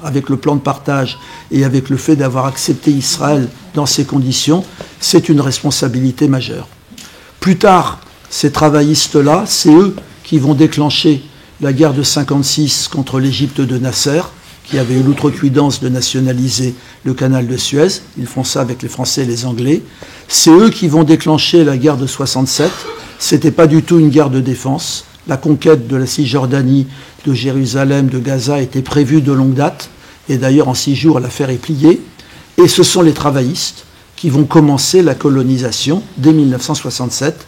Avec le plan de partage et avec le fait d'avoir accepté Israël dans ces conditions, c'est une responsabilité majeure. Plus tard, ces travaillistes-là, c'est eux qui vont déclencher la guerre de 1956 contre l'Égypte de Nasser, qui avait eu l'outrecuidance de nationaliser le canal de Suez. Ils font ça avec les Français et les Anglais. C'est eux qui vont déclencher la guerre de 1967. Ce n'était pas du tout une guerre de défense. La conquête de la Cisjordanie, de Jérusalem, de Gaza était prévue de longue date. Et d'ailleurs, en 6 jours, l'affaire est pliée. Et ce sont les travaillistes qui vont commencer la colonisation dès 1967,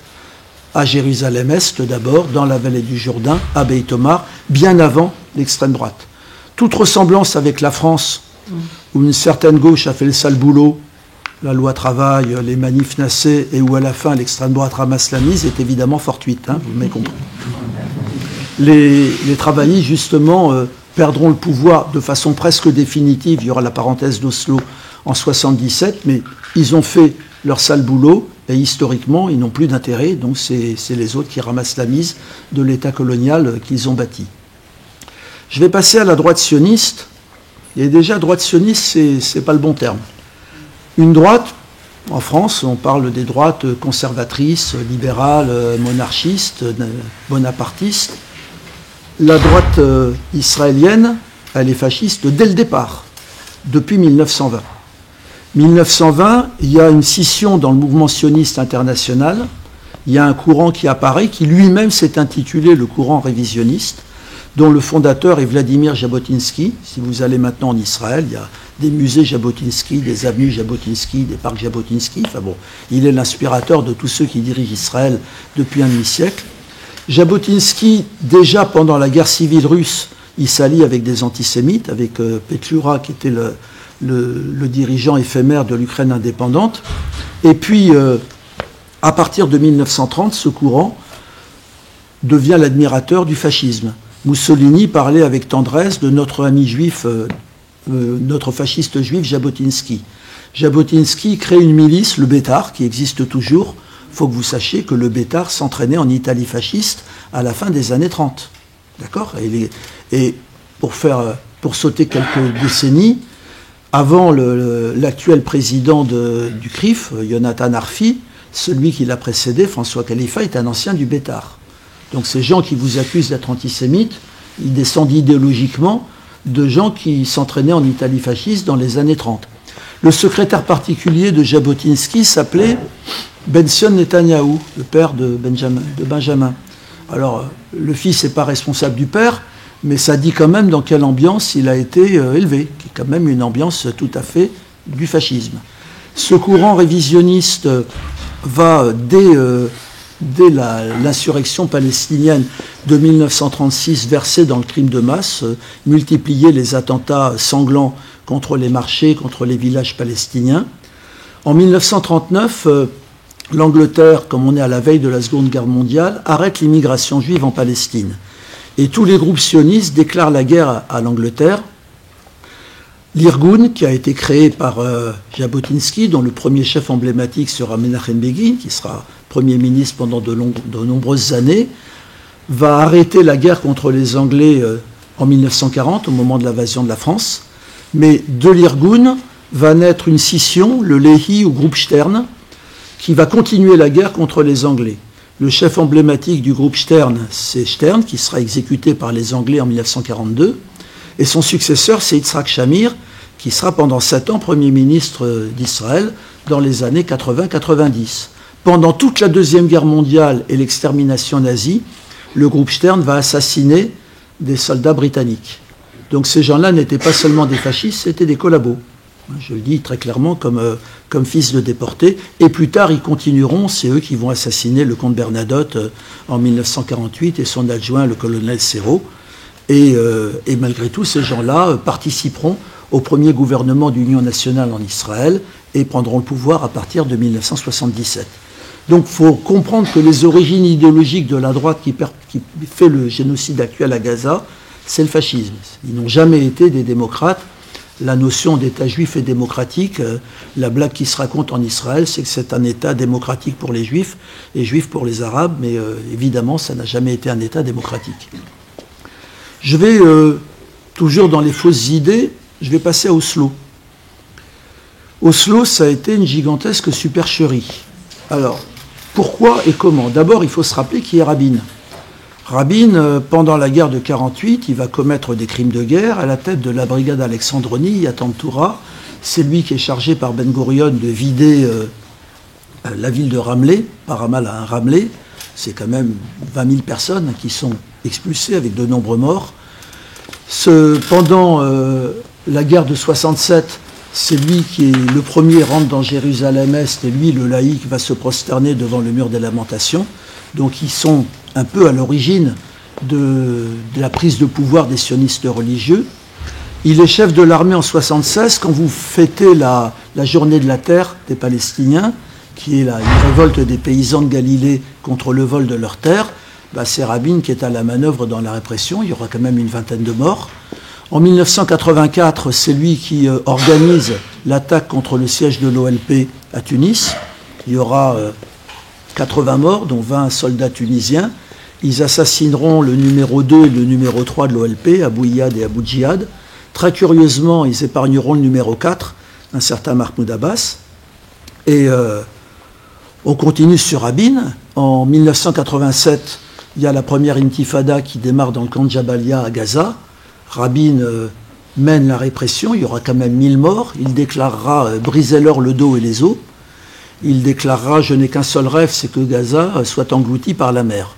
à Jérusalem-Est d'abord, dans la vallée du Jourdain, à Beit Omar, bien avant l'extrême droite. Toute ressemblance avec la France, où une certaine gauche a fait le sale boulot, la loi travail, les manifs nassés, et où à la fin l'extrême droite ramasse la mise, est évidemment fortuite, vous m'avez compris. Les travaillistes, justement, perdront le pouvoir de façon presque définitive. Il y aura la parenthèse d'Oslo en 1977, mais ils ont fait leur sale boulot, et historiquement, ils n'ont plus d'intérêt, donc c'est les autres qui ramassent la mise de l'État colonial qu'ils ont bâti. Je vais passer à la droite sioniste, et déjà, droite sioniste, c'est pas le bon terme. Une droite, en France, on parle des droites conservatrices, libérales, monarchistes, bonapartistes. La droite israélienne, elle est fasciste dès le départ, depuis 1920. 1920, il y a une scission dans le mouvement sioniste international. Il y a un courant qui apparaît, qui lui-même s'est intitulé le courant révisionniste, dont le fondateur est Vladimir Jabotinsky. Si vous allez maintenant en Israël, il y a des musées Jabotinsky, des avenues Jabotinsky, des parcs Jabotinsky. Enfin bon, il est l'inspirateur de tous ceux qui dirigent Israël depuis un demi-siècle. Jabotinsky, déjà pendant la guerre civile russe, il s'allie avec des antisémites, avec Petlura, qui était le dirigeant éphémère de l'Ukraine indépendante. Et puis, à partir de 1930, ce courant devient l'admirateur du fascisme. Mussolini parlait avec tendresse de notre ami juif, notre fasciste juif Jabotinsky. Jabotinsky crée une milice, le Bétar, qui existe toujours. Il faut que vous sachiez que le Bétar s'entraînait en Italie fasciste à la fin des années 30. D'accord ? Et pour sauter quelques décennies, avant l'actuel président du CRIF, Yonatan Arfi, celui qui l'a précédé, François Khalifa, est un ancien du Bétar. Donc ces gens qui vous accusent d'être antisémites, ils descendent idéologiquement de gens qui s'entraînaient en Italie fasciste dans les années 30. Le secrétaire particulier de Jabotinsky s'appelait Benzion Netanyahou, le père de Benjamin. Alors, le fils n'est pas responsable du père, mais ça dit quand même dans quelle ambiance il a été élevé, qui est quand même une ambiance tout à fait du fascisme. Ce courant révisionniste va, dès l'insurrection palestinienne de 1936, verser dans le crime de masse, multiplier les attentats sanglants contre les marchés, contre les villages palestiniens. En 1939, l'Angleterre, comme on est à la veille de la Seconde Guerre mondiale, arrête l'immigration juive en Palestine. Et tous les groupes sionistes déclarent la guerre à l'Angleterre. L'Irgun, qui a été créé par Jabotinsky, dont le premier chef emblématique sera Menachem Begin, qui sera Premier ministre pendant de nombreuses années, va arrêter la guerre contre les Anglais en 1940, au moment de l'invasion de la France. Mais de l'Irgun va naître une scission, le Lehi ou groupe Stern, qui va continuer la guerre contre les Anglais. Le chef emblématique du groupe Stern, c'est Stern, qui sera exécuté par les Anglais en 1942. Et son successeur, c'est Yitzhak Shamir, qui sera pendant 7 ans Premier ministre d'Israël dans les années 80-90. Pendant toute la Deuxième Guerre mondiale et l'extermination nazie, le groupe Stern va assassiner des soldats britanniques. Donc ces gens-là n'étaient pas seulement des fascistes, c'était des collabos. Je le dis très clairement comme fils de déportés. Et plus tard, ils continueront. C'est eux qui vont assassiner le comte Bernadotte en 1948 et son adjoint, le colonel Serrault. Et malgré tout, ces gens-là participeront au premier gouvernement d'union nationale en Israël et prendront le pouvoir à partir de 1977. Donc il faut comprendre que les origines idéologiques de la droite qui fait le génocide actuel à Gaza, c'est le fascisme. Ils n'ont jamais été des démocrates. La notion d'État juif et démocratique, la blague qui se raconte en Israël, c'est que c'est un État démocratique pour les juifs et juif pour les arabes, mais évidemment, ça n'a jamais été un État démocratique. Je vais, toujours dans les fausses idées, je vais passer à Oslo. Oslo, ça a été une gigantesque supercherie. Alors, pourquoi et comment ? D'abord, il faut se rappeler qui est Rabin. Rabin, pendant la guerre de 1948, il va commettre des crimes de guerre à la tête de la brigade Alexandroni à Tantoura. C'est lui qui est chargé par Ben Gurion de vider la ville de Ramleh, pas Ramallah, hein, Ramleh. C'est quand même 20 000 personnes qui sont expulsées avec de nombreux morts. Pendant la guerre de 67, c'est lui qui est le premier rentre dans Jérusalem-Est et lui, le laïc, va se prosterner devant le mur des lamentations. Donc ils sont un peu à l'origine de la prise de pouvoir des sionistes religieux. Il est chef de l'armée en 1976 quand vous fêtez la journée de la terre des Palestiniens, qui est une révolte des paysans de Galilée contre le vol de leurs terres. C'est Rabin qui est à la manœuvre dans la répression. Il y aura quand même une vingtaine de morts. En 1984, c'est lui qui organise l'attaque contre le siège de l'OLP à Tunis. Il y aura 80 morts, dont 20 soldats tunisiens. Ils assassineront le numéro 2 et le numéro 3 de l'OLP, Abou Iyad et Abou Djihad. Très curieusement, ils épargneront le numéro 4, un certain Mahmoud Abbas. Et on continue sur Rabin. En 1987, il y a la première intifada qui démarre dans le camp de Jabalia à Gaza. Rabin mène la répression, il y aura quand même 1000 morts. Il déclarera « Brisez-leur le dos et les os ». Il déclarera « Je n'ai qu'un seul rêve, c'est que Gaza soit englouti par la mer ».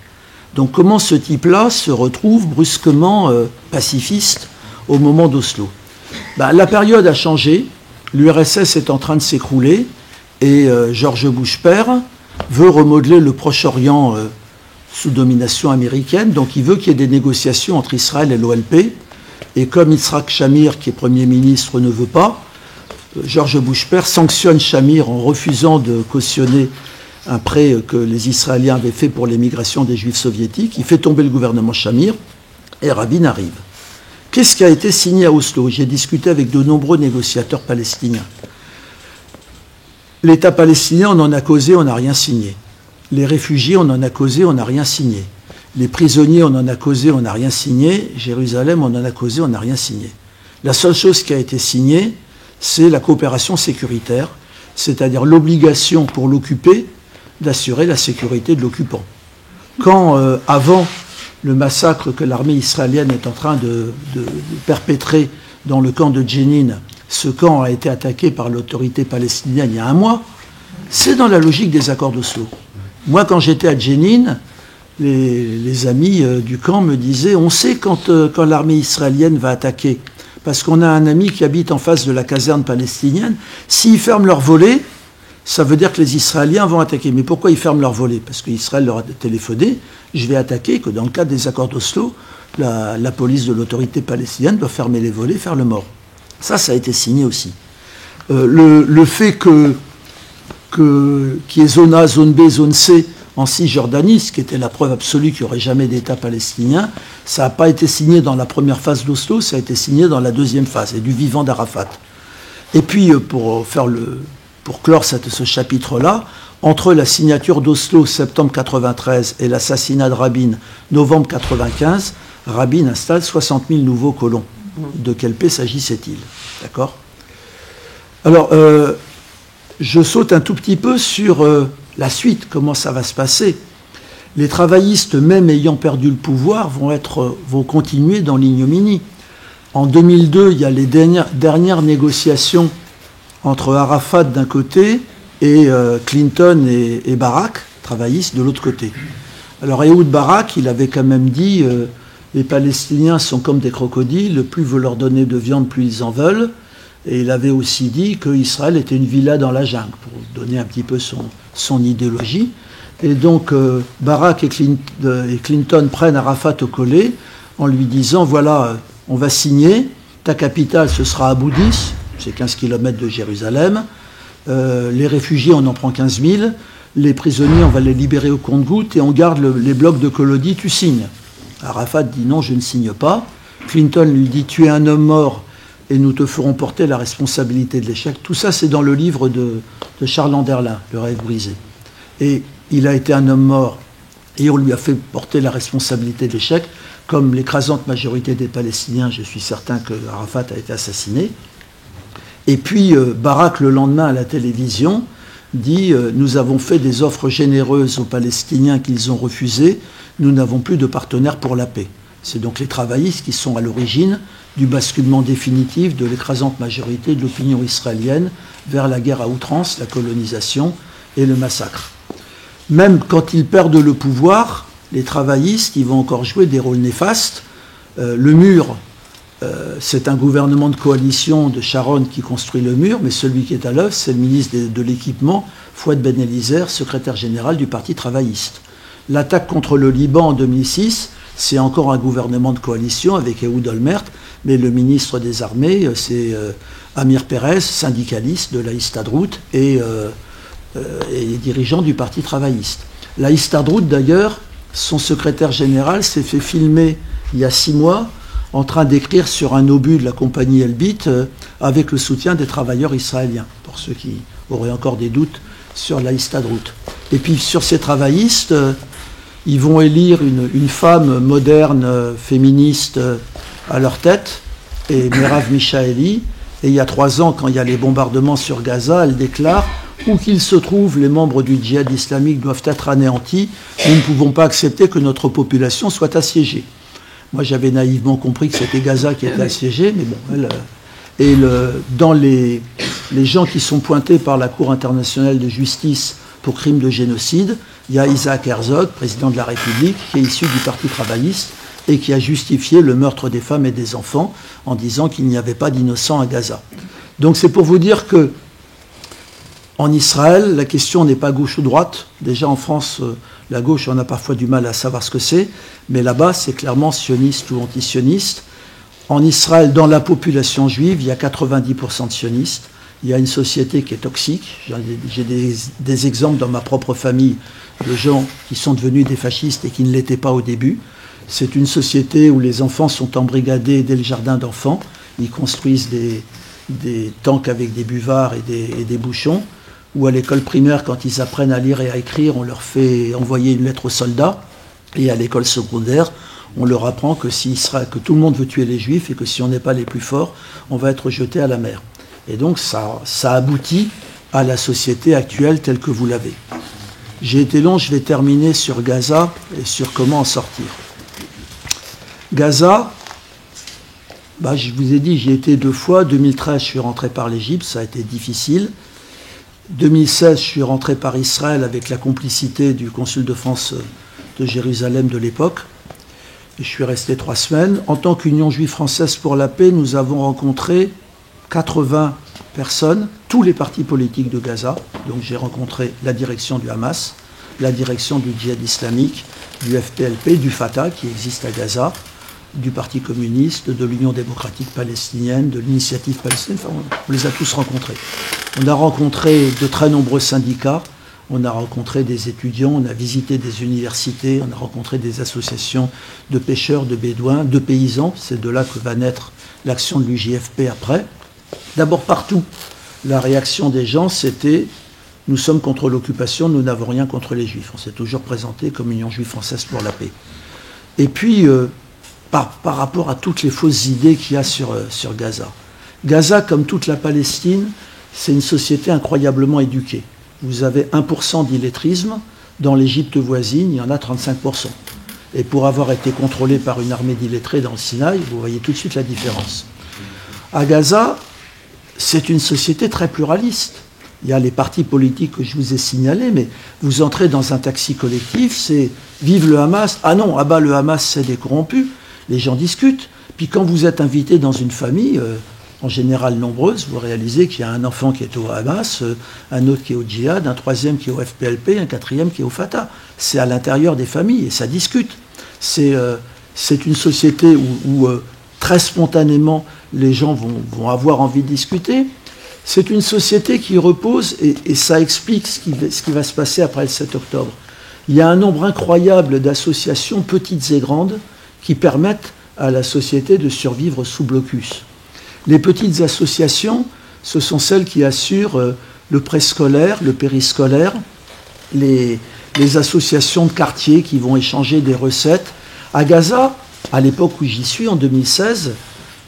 Donc comment ce type-là se retrouve brusquement pacifiste au moment d'Oslo? La période a changé, l'URSS est en train de s'écrouler et George Bush père veut remodeler le Proche-Orient sous domination américaine, donc il veut qu'il y ait des négociations entre Israël et l'OLP, et comme Yitzhak Shamir, qui est Premier ministre, ne veut pas, George Bush père sanctionne Shamir en refusant de cautionner un prêt que les Israéliens avaient fait pour l'émigration des Juifs soviétiques. Il fait tomber le gouvernement Shamir et Rabin arrive. Qu'est-ce qui a été signé à Oslo? J'ai discuté avec de nombreux négociateurs palestiniens. L'État palestinien, on en a causé, on n'a rien signé. Les réfugiés, on en a causé, on n'a rien signé. Les prisonniers, on en a causé, on n'a rien signé. Jérusalem, on en a causé, on n'a rien signé. La seule chose qui a été signée, c'est la coopération sécuritaire, c'est-à-dire l'obligation pour l'occupé d'assurer la sécurité de l'occupant. Quand, avant le massacre que l'armée israélienne est en train de perpétrer dans le camp de Jenin, ce camp a été attaqué par l'autorité palestinienne il y a un mois, c'est dans la logique des accords d'Oslo. Moi, quand j'étais à Jenin, les amis du camp me disaient « On sait quand l'armée israélienne va attaquer, parce qu'on a un ami qui habite en face de la caserne palestinienne. S'ils ferment leur volet, ça veut dire que les Israéliens vont attaquer. Mais pourquoi ils ferment leur volet? Parce qu'Israël leur a téléphoné, je vais attaquer, que dans le cadre des accords d'Oslo, la police de l'autorité palestinienne doit fermer les volets, faire le mort. » Ça a été signé aussi. Le fait qu'il y ait zone A, zone B, zone C en Cisjordanie, ce qui était la preuve absolue qu'il n'y aurait jamais d'État palestinien, ça n'a pas été signé dans la première phase d'Oslo, ça a été signé dans la deuxième phase, et du vivant d'Arafat. Et puis, pour clore ce chapitre-là, entre la signature d'Oslo, septembre 93, et l'assassinat de Rabin, novembre 95, Rabin installe 60 000 nouveaux colons. De quelle paix s'agissait-il? D'accord? Alors, je saute un tout petit peu sur la suite, comment ça va se passer. Les travaillistes, même ayant perdu le pouvoir, vont continuer dans l'ignominie. En 2002, il y a les dernières négociations entre Arafat d'un côté et Clinton et Barak, travaillistes, de l'autre côté. Alors Ehud Barak, il avait quand même dit les Palestiniens sont comme des crocodiles, plus vous leur donnez de viande, plus ils en veulent. Et il avait aussi dit qu'Israël était une villa dans la jungle, pour donner un petit peu son idéologie. Et donc Barak et Clinton prennent Arafat au collet en lui disant, voilà, on va signer, ta capitale ce sera Abu Dis, c'est 15 km de Jérusalem, les réfugiés on en prend 15 000, les prisonniers on va les libérer au compte-gouttes et on garde les blocs de Colodi, tu signes. Arafat dit non, je ne signe pas. Clinton lui dit, tu es un homme mort et nous te ferons porter la responsabilité de l'échec. Tout ça, c'est dans le livre de Charles Anderlin, Le rêve brisé. Et il a été un homme mort et on lui a fait porter la responsabilité de l'échec. Comme l'écrasante majorité des Palestiniens, je suis certain que Arafat a été assassiné. Et puis Barak, le lendemain à la télévision, dit nous avons fait des offres généreuses aux Palestiniens qu'ils ont refusées, nous n'avons plus de partenaires pour la paix. C'est donc les travaillistes qui sont à l'origine du basculement définitif de l'écrasante majorité de l'opinion israélienne vers la guerre à outrance, la colonisation et le massacre. Même quand ils perdent le pouvoir, les travaillistes, ils vont encore jouer des rôles néfastes. Le mur, c'est un gouvernement de coalition de Sharon qui construit le mur, mais celui qui est à l'œuvre, c'est le ministre de l'équipement, Fouad Ben Eliezer, secrétaire général du Parti travailliste. L'attaque contre le Liban en 2006, c'est encore un gouvernement de coalition avec Ehud Olmert, mais le ministre des Armées, c'est Amir Pérez, syndicaliste de la Histadrout et dirigeant du Parti travailliste. La Histadrout, d'ailleurs, son secrétaire général s'est fait filmer il y a 6 mois en train d'écrire sur un obus de la compagnie Elbit avec le soutien des travailleurs israéliens, pour ceux qui auraient encore des doutes sur la Histadrut. Et puis sur ces travaillistes, ils vont élire une femme moderne, féministe à leur tête, et Merav Michaeli. Et il y a 3 ans, quand il y a les bombardements sur Gaza, elle déclare « Où qu'ils se trouvent, les membres du djihad islamique doivent être anéantis. Nous ne pouvons pas accepter que notre population soit assiégée. » Moi, j'avais naïvement compris que c'était Gaza qui était assiégée, mais bon, dans les gens qui sont pointés par la Cour internationale de justice pour crimes de génocide, il y a Isaac Herzog, président de la République, qui est issu du Parti travailliste et qui a justifié le meurtre des femmes et des enfants en disant qu'il n'y avait pas d'innocents à Gaza. Donc c'est pour vous dire que en Israël, la question n'est pas gauche ou droite. Déjà en France, la gauche, on a parfois du mal à savoir ce que c'est, mais là-bas, c'est clairement sioniste ou anti-sioniste. En Israël, dans la population juive, il y a 90% de sionistes. Il y a une société qui est toxique. J'ai des exemples dans ma propre famille de gens qui sont devenus des fascistes et qui ne l'étaient pas au début. C'est une société où les enfants sont embrigadés dès le jardin d'enfants. Ils construisent des tanks avec des buvards et des bouchons. Ou à l'école primaire, quand ils apprennent à lire et à écrire, on leur fait envoyer une lettre aux soldats. Et à l'école secondaire, on leur apprend que tout le monde veut tuer les juifs et que si on n'est pas les plus forts, on va être jeté à la mer. Et donc ça aboutit à la société actuelle telle que vous l'avez. J'ai été long, je vais terminer sur Gaza et sur comment en sortir. Gaza, je vous ai dit, j'y ai été 2 fois. 2013, je suis rentré par l'Égypte, ça a été difficile. 2016, je suis rentré par Israël avec la complicité du consul de France de Jérusalem de l'époque. Et je suis resté 3 semaines. En tant qu'Union juive française pour la paix, nous avons rencontré 80 personnes, tous les partis politiques de Gaza. Donc j'ai rencontré la direction du Hamas, la direction du djihad islamique, du FPLP, du Fatah qui existe à Gaza, du Parti communiste, de l'Union démocratique palestinienne, de l'Initiative palestinienne. Enfin, on les a tous rencontrés. On a rencontré de très nombreux syndicats, on a rencontré des étudiants, on a visité des universités, on a rencontré des associations de pêcheurs, de bédouins, de paysans. C'est de là que va naître l'action de l'UJFP après. D'abord, partout, la réaction des gens, c'était « Nous sommes contre l'occupation, nous n'avons rien contre les Juifs ». On s'est toujours présenté comme Union juive française pour la paix. Et puis, par rapport à toutes les fausses idées qu'il y a sur Gaza. Gaza, comme toute la Palestine, c'est une société incroyablement éduquée. Vous avez 1% d'illettrisme, dans l'Égypte voisine, il y en a 35%. Et pour avoir été contrôlé par une armée d'illettrés dans le Sinaï, vous voyez tout de suite la différence. À Gaza, c'est une société très pluraliste. Il y a les partis politiques que je vous ai signalés, mais vous entrez dans un taxi collectif, c'est « Vive le Hamas !» Ah non, ah bah le Hamas, c'est des corrompus. Les gens discutent. Puis quand vous êtes invité dans une famille, en général nombreuse, vous réalisez qu'il y a un enfant qui est au Hamas, un autre qui est au djihad, un 3e qui est au FPLP, un 4e qui est au Fatah. C'est à l'intérieur des familles et ça discute. C'est une société où très spontanément les gens vont avoir envie de discuter. C'est une société qui repose, et ça explique ce qui va se passer après le 7 octobre. Il y a un nombre incroyable d'associations, petites et grandes, qui permettent à la société de survivre sous blocus. Les petites associations, ce sont celles qui assurent le préscolaire, le périscolaire, les associations de quartier qui vont échanger des recettes. À Gaza, à l'époque où j'y suis, en 2016,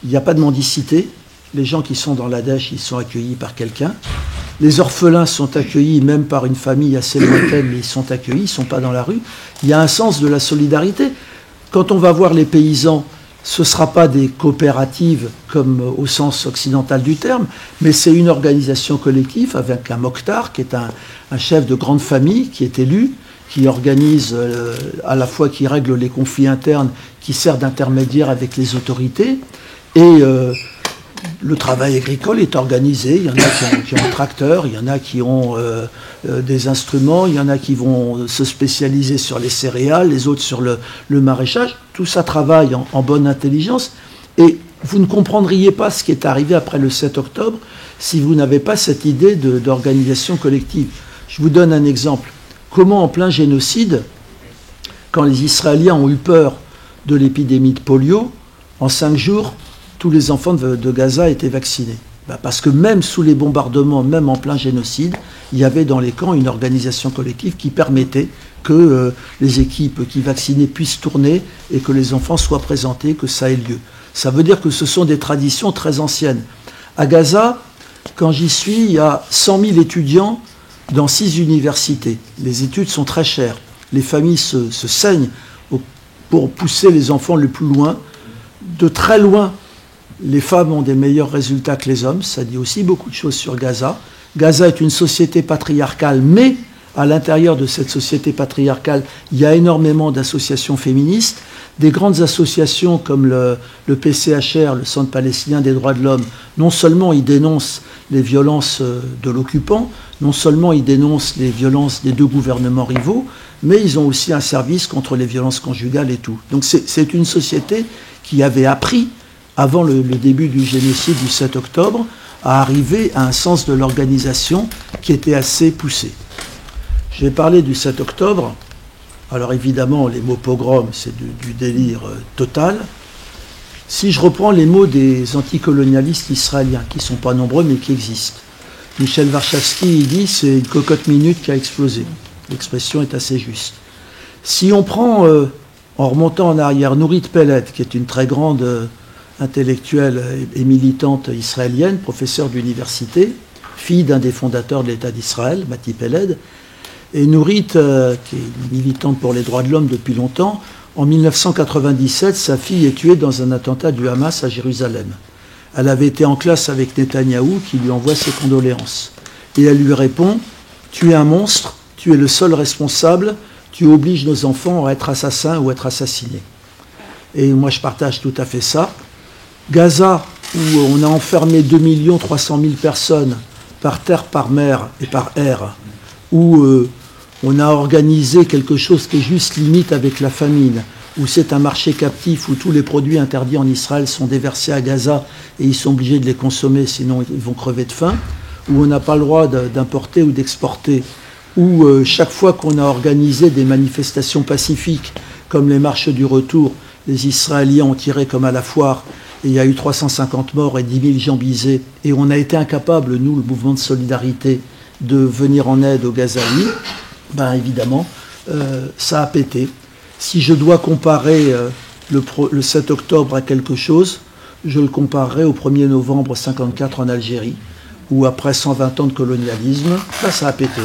il n'y a pas de mendicité. Les gens qui sont dans la dèche, ils sont accueillis par quelqu'un. Les orphelins sont accueillis même par une famille assez lointaine, mais ils sont accueillis, ils ne sont pas dans la rue. Il y a un sens de la solidarité. Quand on va voir les paysans, ce ne sera pas des coopératives comme au sens occidental du terme, mais c'est une organisation collective avec un Mokhtar, qui est un chef de grande famille, qui est élu, qui organise à la fois, qui règle les conflits internes, qui sert d'intermédiaire avec les autorités. Et le travail agricole est organisé. Il y en a qui ont un tracteur, il y en a qui ont des instruments, il y en a qui vont se spécialiser sur les céréales, les autres sur le maraîchage. Tout ça travaille en bonne intelligence. Et vous ne comprendriez pas ce qui est arrivé après le 7 octobre si vous n'avez pas cette idée d'organisation collective. Je vous donne un exemple. Comment, en plein génocide, quand les Israéliens ont eu peur de l'épidémie de polio, En 5 jours, tous les enfants de Gaza étaient vaccinés. Parce que même sous les bombardements, même en plein génocide, il y avait dans les camps une organisation collective qui permettait que les équipes qui vaccinaient puissent tourner et que les enfants soient présentés, que ça ait lieu. Ça veut dire que ce sont des traditions très anciennes. À Gaza, quand j'y suis, il y a 100 000 étudiants dans 6 universités. Les études sont très chères. Les familles se saignent pour pousser les enfants le plus loin. De très loin, les femmes ont des meilleurs résultats que les hommes. Ça dit aussi beaucoup de choses sur Gaza. Gaza est une société patriarcale, mais à l'intérieur de cette société patriarcale, il y a énormément d'associations féministes. Des grandes associations comme le PCHR, le Centre palestinien des droits de l'homme, non seulement ils dénoncent les violences de l'occupant, non seulement ils dénoncent les violences des 2 gouvernements rivaux, mais ils ont aussi un service contre les violences conjugales et tout. Donc c'est une société qui avait appris, avant le début du génocide du 7 octobre, à arriver à un sens de l'organisation qui était assez poussé. Je vais parler du 7 octobre. Alors évidemment, les mots pogrom, c'est du délire total. Si je reprends les mots des anticolonialistes israéliens, qui ne sont pas nombreux mais qui existent. Michel Warshawski, il dit, c'est une cocotte minute qui a explosé. L'expression est assez juste. Si on prend, en remontant en arrière, Nourit Peled, qui est une très grande intellectuelle et militante israélienne, professeure d'université, fille d'un des fondateurs de l'État d'Israël, Mati Peled, et Nourit, qui est militante pour les droits de l'homme depuis longtemps, en 1997, sa fille est tuée dans un attentat du Hamas à Jérusalem. Elle avait été en classe avec Netanyahou, qui lui envoie ses condoléances. Et elle lui répond « Tu es un monstre, tu es le seul responsable, tu obliges nos enfants à être assassins ou à être assassinés. » Et moi, je partage tout à fait ça. Gaza, où on a enfermé 2 300 000 personnes par terre, par mer et par air, où on a organisé quelque chose qui est juste limite avec la famine, où c'est un marché captif, où tous les produits interdits en Israël sont déversés à Gaza et ils sont obligés de les consommer, sinon ils vont crever de faim, où on n'a pas le droit d'importer ou d'exporter, où chaque fois qu'on a organisé des manifestations pacifiques, comme les marches du retour, les Israéliens ont tiré comme à la foire, et il y a eu 350 morts et 10 000 gens visés, et on a été incapable, nous, le mouvement de solidarité, de venir en aide aux Gazaouis, ben évidemment, ça a pété. Si je dois comparer le 7 octobre à quelque chose, je le comparerai au 1er novembre 1954 en Algérie, où après 120 ans de colonialisme, là ça a pété,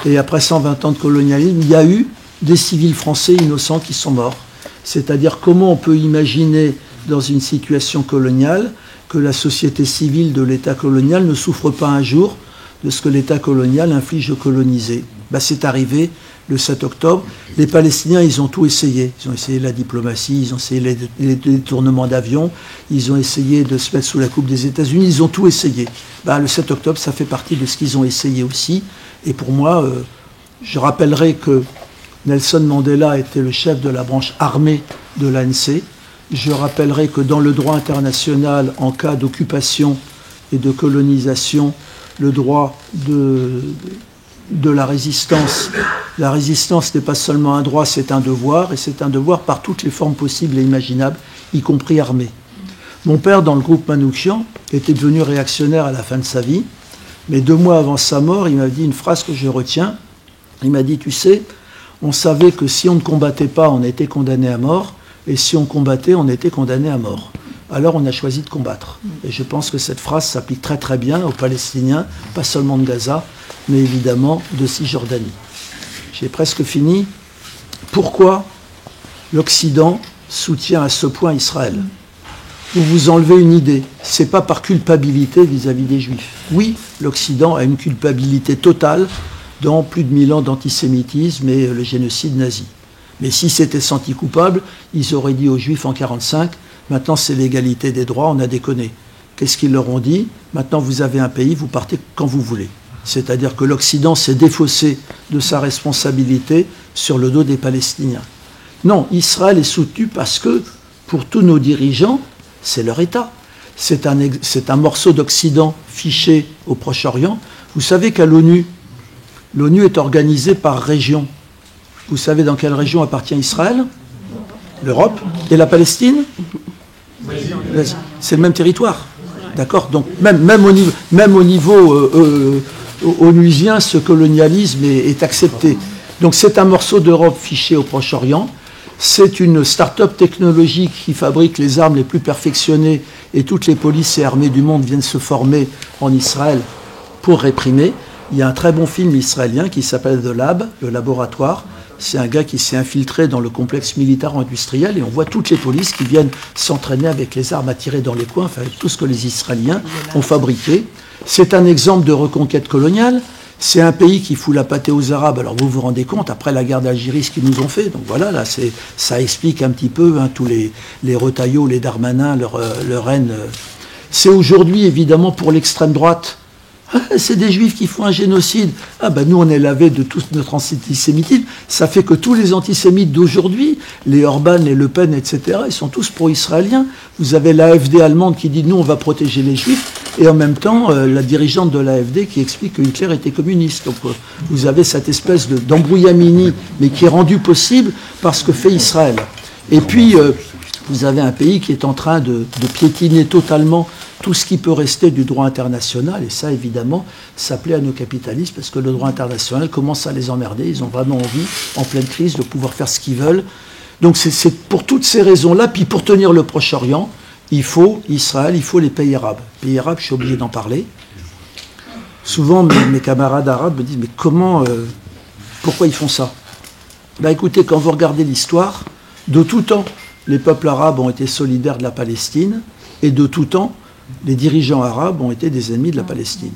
et après 120 ans de colonialisme, il y a eu des civils français innocents qui sont morts. C'est-à-dire comment on peut imaginer dans une situation coloniale que la société civile de l'État colonial ne souffre pas un jour de ce que l'État colonial inflige aux colonisés. Ben, c'est arrivé le 7 octobre. Les Palestiniens, ils ont tout essayé. Ils ont essayé la diplomatie, ils ont essayé les détournements d'avions, ils ont essayé de se mettre sous la coupe des États-Unis, ils ont tout essayé. Ben, le 7 octobre, ça fait partie de ce qu'ils ont essayé aussi. Et pour moi, je rappellerai que Nelson Mandela était le chef de la branche armée de l'ANC. Je rappellerai que dans le droit international, en cas d'occupation et de colonisation, le droit de la résistance n'est pas seulement un droit, c'est un devoir, et c'est un devoir par toutes les formes possibles et imaginables, y compris armées. Mon père, dans le groupe Manouchian, était devenu réactionnaire à la fin de sa vie, mais 2 mois avant sa mort, il m'a dit une phrase que je retiens. Il m'a dit, tu sais, on savait que si on ne combattait pas, on était condamné à mort, et si on combattait, on était condamné à mort. Alors on a choisi de combattre. Et je pense que cette phrase s'applique très très bien aux Palestiniens, pas seulement de Gaza, mais évidemment de Cisjordanie. J'ai presque fini. Pourquoi l'Occident soutient à ce point Israël ? Vous vous enlevez une idée. C'est pas par culpabilité vis-à-vis des Juifs. Oui, l'Occident a une culpabilité totale dans plus de 1000 ans d'antisémitisme et le génocide nazi. Mais si c'était senti coupable, ils auraient dit aux Juifs en 1945, maintenant c'est l'égalité des droits, on a déconné. Qu'est-ce qu'ils leur ont dit ? Maintenant vous avez un pays, vous partez quand vous voulez. C'est-à-dire que l'Occident s'est défaussé de sa responsabilité sur le dos des Palestiniens. Non, Israël est soutenu parce que, pour tous nos dirigeants, c'est leur État. C'est un morceau d'Occident fiché au Proche-Orient. Vous savez qu'à l'ONU est organisée par région. Vous savez dans quelle région appartient Israël ? L'Europe. Et la Palestine ? C'est le même territoire. D'accord. Donc même au niveau onusien, ce colonialisme est accepté. Donc c'est un morceau d'Europe fiché au Proche-Orient. C'est une start-up technologique qui fabrique les armes les plus perfectionnées et toutes les polices et armées du monde viennent se former en Israël pour réprimer. Il y a un très bon film israélien qui s'appelle The Lab, le laboratoire. C'est un gars qui s'est infiltré dans le complexe militaro-industriel et on voit toutes les polices qui viennent s'entraîner avec les armes à tirer dans les coins, enfin avec tout ce que les Israéliens ont fabriqué. C'est un exemple de reconquête coloniale. C'est un pays qui fout la pâtée aux Arabes. Alors vous vous rendez compte, après la guerre d'Algérie, ce qu'ils nous ont fait. Donc voilà, là, ça explique un petit peu tous les Retailleau, les Darmanin, leur haine. C'est aujourd'hui, évidemment, pour l'extrême droite. C'est des juifs qui font un génocide. Nous, on est lavé de tout notre antisémitisme. Ça fait que tous les antisémites d'aujourd'hui, les Orban, les Le Pen, etc., ils sont tous pro-israéliens. Vous avez l'AfD allemande qui dit « nous, on va protéger les juifs ». Et en même temps, la dirigeante de l'AfD qui explique que Hitler était communiste. Donc vous avez cette espèce d'embrouillamini, mais qui est rendu possible par ce que fait Israël. Et puis, vous avez un pays qui est en train de piétiner totalement tout ce qui peut rester du droit international. Et ça, évidemment, ça plaît à nos capitalistes parce que le droit international commence à les emmerder. Ils ont vraiment envie, en pleine crise, de pouvoir faire ce qu'ils veulent. Donc c'est pour toutes ces raisons-là. Puis pour tenir le Proche-Orient, il faut Israël, il faut les pays arabes. Les pays arabes, je suis obligé d'en parler. Souvent, mes camarades arabes me disent « mais comment, pourquoi ils font ça ?» Écoutez, quand vous regardez l'histoire, de tout temps, les peuples arabes ont été solidaires de la Palestine et de tout temps, les dirigeants arabes ont été des ennemis de la Palestine.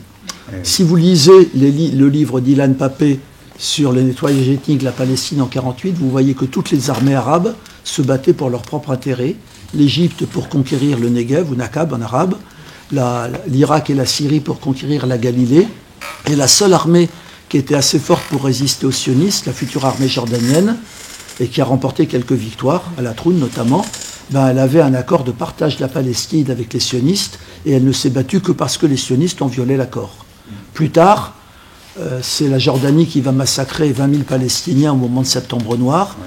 Si vous lisez le livre d'Ilan Papé sur le nettoyage ethnique de la Palestine en 1948, vous voyez que toutes les armées arabes se battaient pour leur propre intérêt. L'Égypte pour conquérir le Negev, ou Nakab en arabe, l'Irak et la Syrie pour conquérir la Galilée, et la seule armée qui était assez forte pour résister aux sionistes, la future armée jordanienne, et qui a remporté quelques victoires, à la Troune notamment, elle avait un accord de partage de la Palestine avec les sionistes, et elle ne s'est battue que parce que les sionistes ont violé l'accord. Plus tard, c'est la Jordanie qui va massacrer 20 000 Palestiniens au moment de Septembre Noir.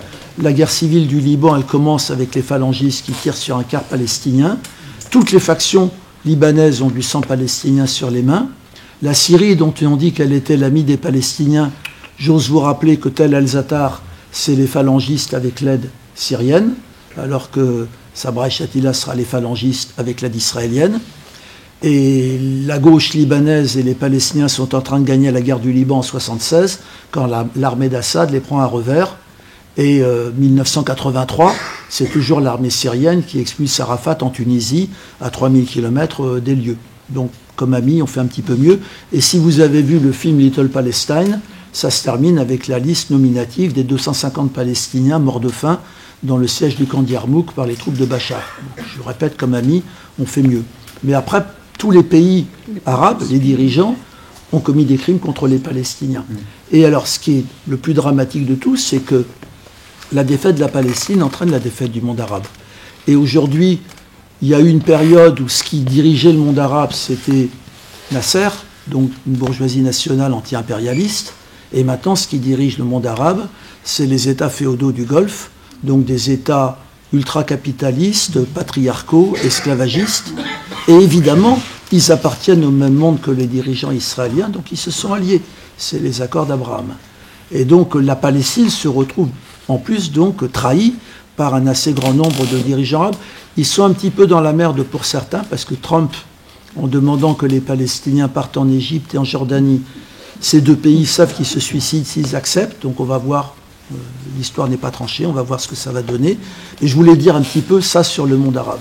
La guerre civile du Liban, elle commence avec les phalangistes qui tirent sur un quart palestinien. Toutes les factions libanaises ont du sang palestinien sur les mains. La Syrie, dont on dit qu'elle était l'amie des Palestiniens, j'ose vous rappeler que tel El-Zatar, c'est les phalangistes avec l'aide syrienne, alors que Sabra et Shatila sera les phalangistes avec l'aide israélienne. Et la gauche libanaise et les Palestiniens sont en train de gagner la guerre du Liban en 1976, quand l'armée d'Assad les prend à revers. Et 1983, c'est toujours l'armée syrienne qui expulse Arafat en Tunisie, à 3000 km des lieux. Donc, comme amis, on fait un petit peu mieux. Et si vous avez vu le film Little Palestine, ça se termine avec la liste nominative des 250 Palestiniens morts de faim dans le siège du camp d'Yarmouk par les troupes de Bachar. Je répète, comme amis, on fait mieux. Mais après, tous les pays arabes, les dirigeants, ont commis des crimes contre les Palestiniens. Et alors, ce qui est le plus dramatique de tout, c'est que la défaite de la Palestine entraîne la défaite du monde arabe. Et aujourd'hui, il y a eu une période où ce qui dirigeait le monde arabe, c'était Nasser, donc une bourgeoisie nationale anti-impérialiste. Et maintenant, ce qui dirige le monde arabe, c'est les États féodaux du Golfe, donc des États ultra-capitalistes, patriarcaux, esclavagistes. Et évidemment, ils appartiennent au même monde que les dirigeants israéliens, donc ils se sont alliés. C'est les accords d'Abraham. Et donc la Palestine se retrouve en plus donc trahie par un assez grand nombre de dirigeants arabes. Ils sont un petit peu dans la merde pour certains, parce que Trump, en demandant que les Palestiniens partent en Égypte et en Jordanie, ces deux pays savent qu'ils se suicident s'ils acceptent. Donc on va voir, l'histoire n'est pas tranchée, on va voir ce que ça va donner. Et je voulais dire un petit peu ça sur le monde arabe.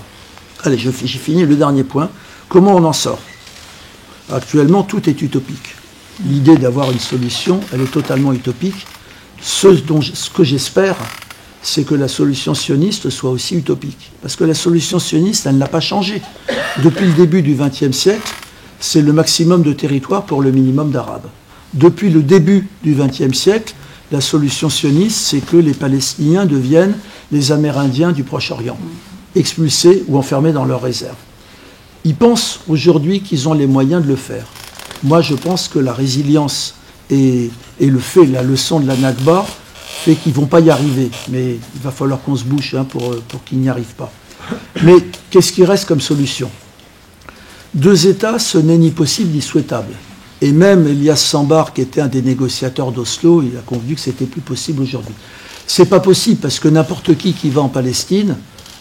Allez, j'ai fini le dernier point. Comment on en sort? Actuellement, tout est utopique. L'idée d'avoir une solution, elle est totalement utopique. Ce que j'espère, c'est que la solution sioniste soit aussi utopique. Parce que la solution sioniste, elle n'a pas changé. Depuis le début du XXe siècle, c'est le maximum de territoire pour le minimum d'Arabes. Depuis le début du XXe siècle, la solution sioniste, c'est que les Palestiniens deviennent les Amérindiens du Proche-Orient, expulsés ou enfermés dans leurs réserves. Ils pensent aujourd'hui qu'ils ont les moyens de le faire. Moi, je pense que la résilience et le fait, la leçon de la Nakba, fait qu'ils ne vont pas y arriver. Mais il va falloir qu'on se bouge pour qu'ils n'y arrivent pas. Mais qu'est-ce qui reste comme solution? Deux États, ce n'est ni possible ni souhaitable. Et même Elias Sambar, qui était un des négociateurs d'Oslo, il a convenu que c'était plus possible aujourd'hui. C'est pas possible parce que n'importe qui va en Palestine,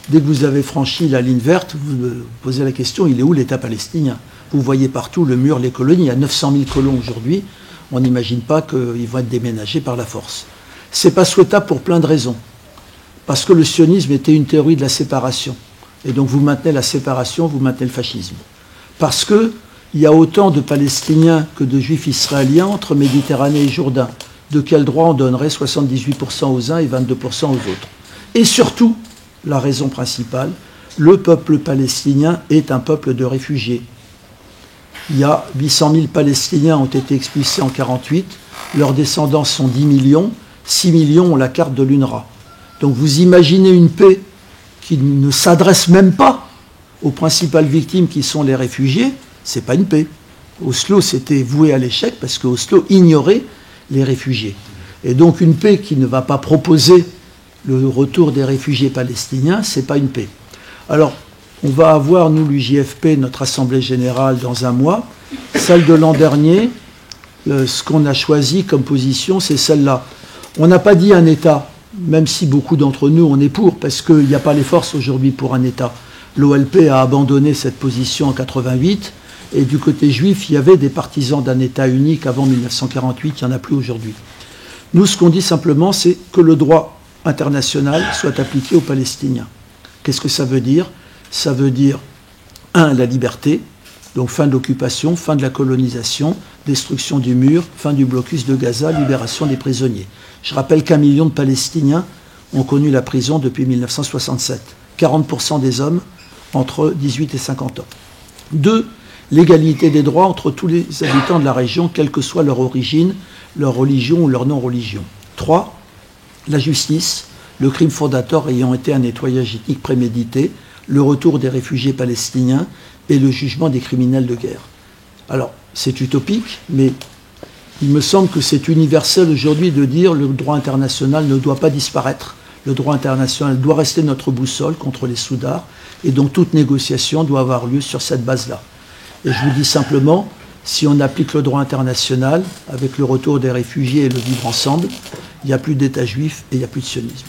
dès que vous avez franchi la ligne verte, vous posez la question, il est où l'État palestinien? Vous voyez partout le mur, les colonies, il y a 900 000 colons aujourd'hui, on n'imagine pas qu'ils vont être déménagés par la force. C'est pas souhaitable pour plein de raisons. Parce que le sionisme était une théorie de la séparation. Et donc vous maintenez la séparation, vous maintenez le fascisme. Parce qu'il y a autant de Palestiniens que de Juifs israéliens entre Méditerranée et Jourdain. De quel droit on donnerait 78% aux uns et 22% aux autres? Et surtout, la raison principale, le peuple palestinien est un peuple de réfugiés. Il y a 800 000 Palestiniens ont été expulsés en 1948, leurs descendants sont 10 millions, 6 millions ont la carte de l'UNRWA. Donc vous imaginez une paix qui ne s'adresse même pas aux principales victimes qui sont les réfugiés, c'est pas une paix. Oslo s'était voué à l'échec parce que Oslo ignorait les réfugiés. Et donc une paix qui ne va pas proposer le retour des réfugiés palestiniens, c'est pas une paix. Alors, on va avoir, nous, l'UJFP, notre Assemblée Générale, dans un mois. Celle de l'an dernier, ce qu'on a choisi comme position, c'est celle-là. On n'a pas dit un État, même si beaucoup d'entre nous, on est pour, parce qu'il n'y a pas les forces aujourd'hui pour un État. L'OLP a abandonné cette position en 88, et du côté juif, il y avait des partisans d'un État unique avant 1948, il n'y en a plus aujourd'hui. Nous, ce qu'on dit simplement, c'est que le droit international soit appliqué aux Palestiniens. Qu'est-ce que ça veut dire? Ça veut dire, un, la liberté, donc fin de l'occupation, fin de la colonisation, destruction du mur, fin du blocus de Gaza, libération des prisonniers. Je rappelle qu'1 million de Palestiniens ont connu la prison depuis 1967. 40% des hommes entre 18 et 50 ans. 2, l'égalité des droits entre tous les habitants de la région, quelle que soit leur origine, leur religion ou leur non-religion. 3, la justice, le crime fondateur ayant été un nettoyage ethnique prémédité, le retour des réfugiés palestiniens et le jugement des criminels de guerre. Alors, c'est utopique, mais il me semble que c'est universel aujourd'hui de dire que le droit international ne doit pas disparaître. Le droit international doit rester notre boussole contre les soudards, et donc toute négociation doit avoir lieu sur cette base-là. Et je vous dis simplement, si on applique le droit international, avec le retour des réfugiés et le vivre ensemble, il n'y a plus d'État juif et il n'y a plus de sionisme.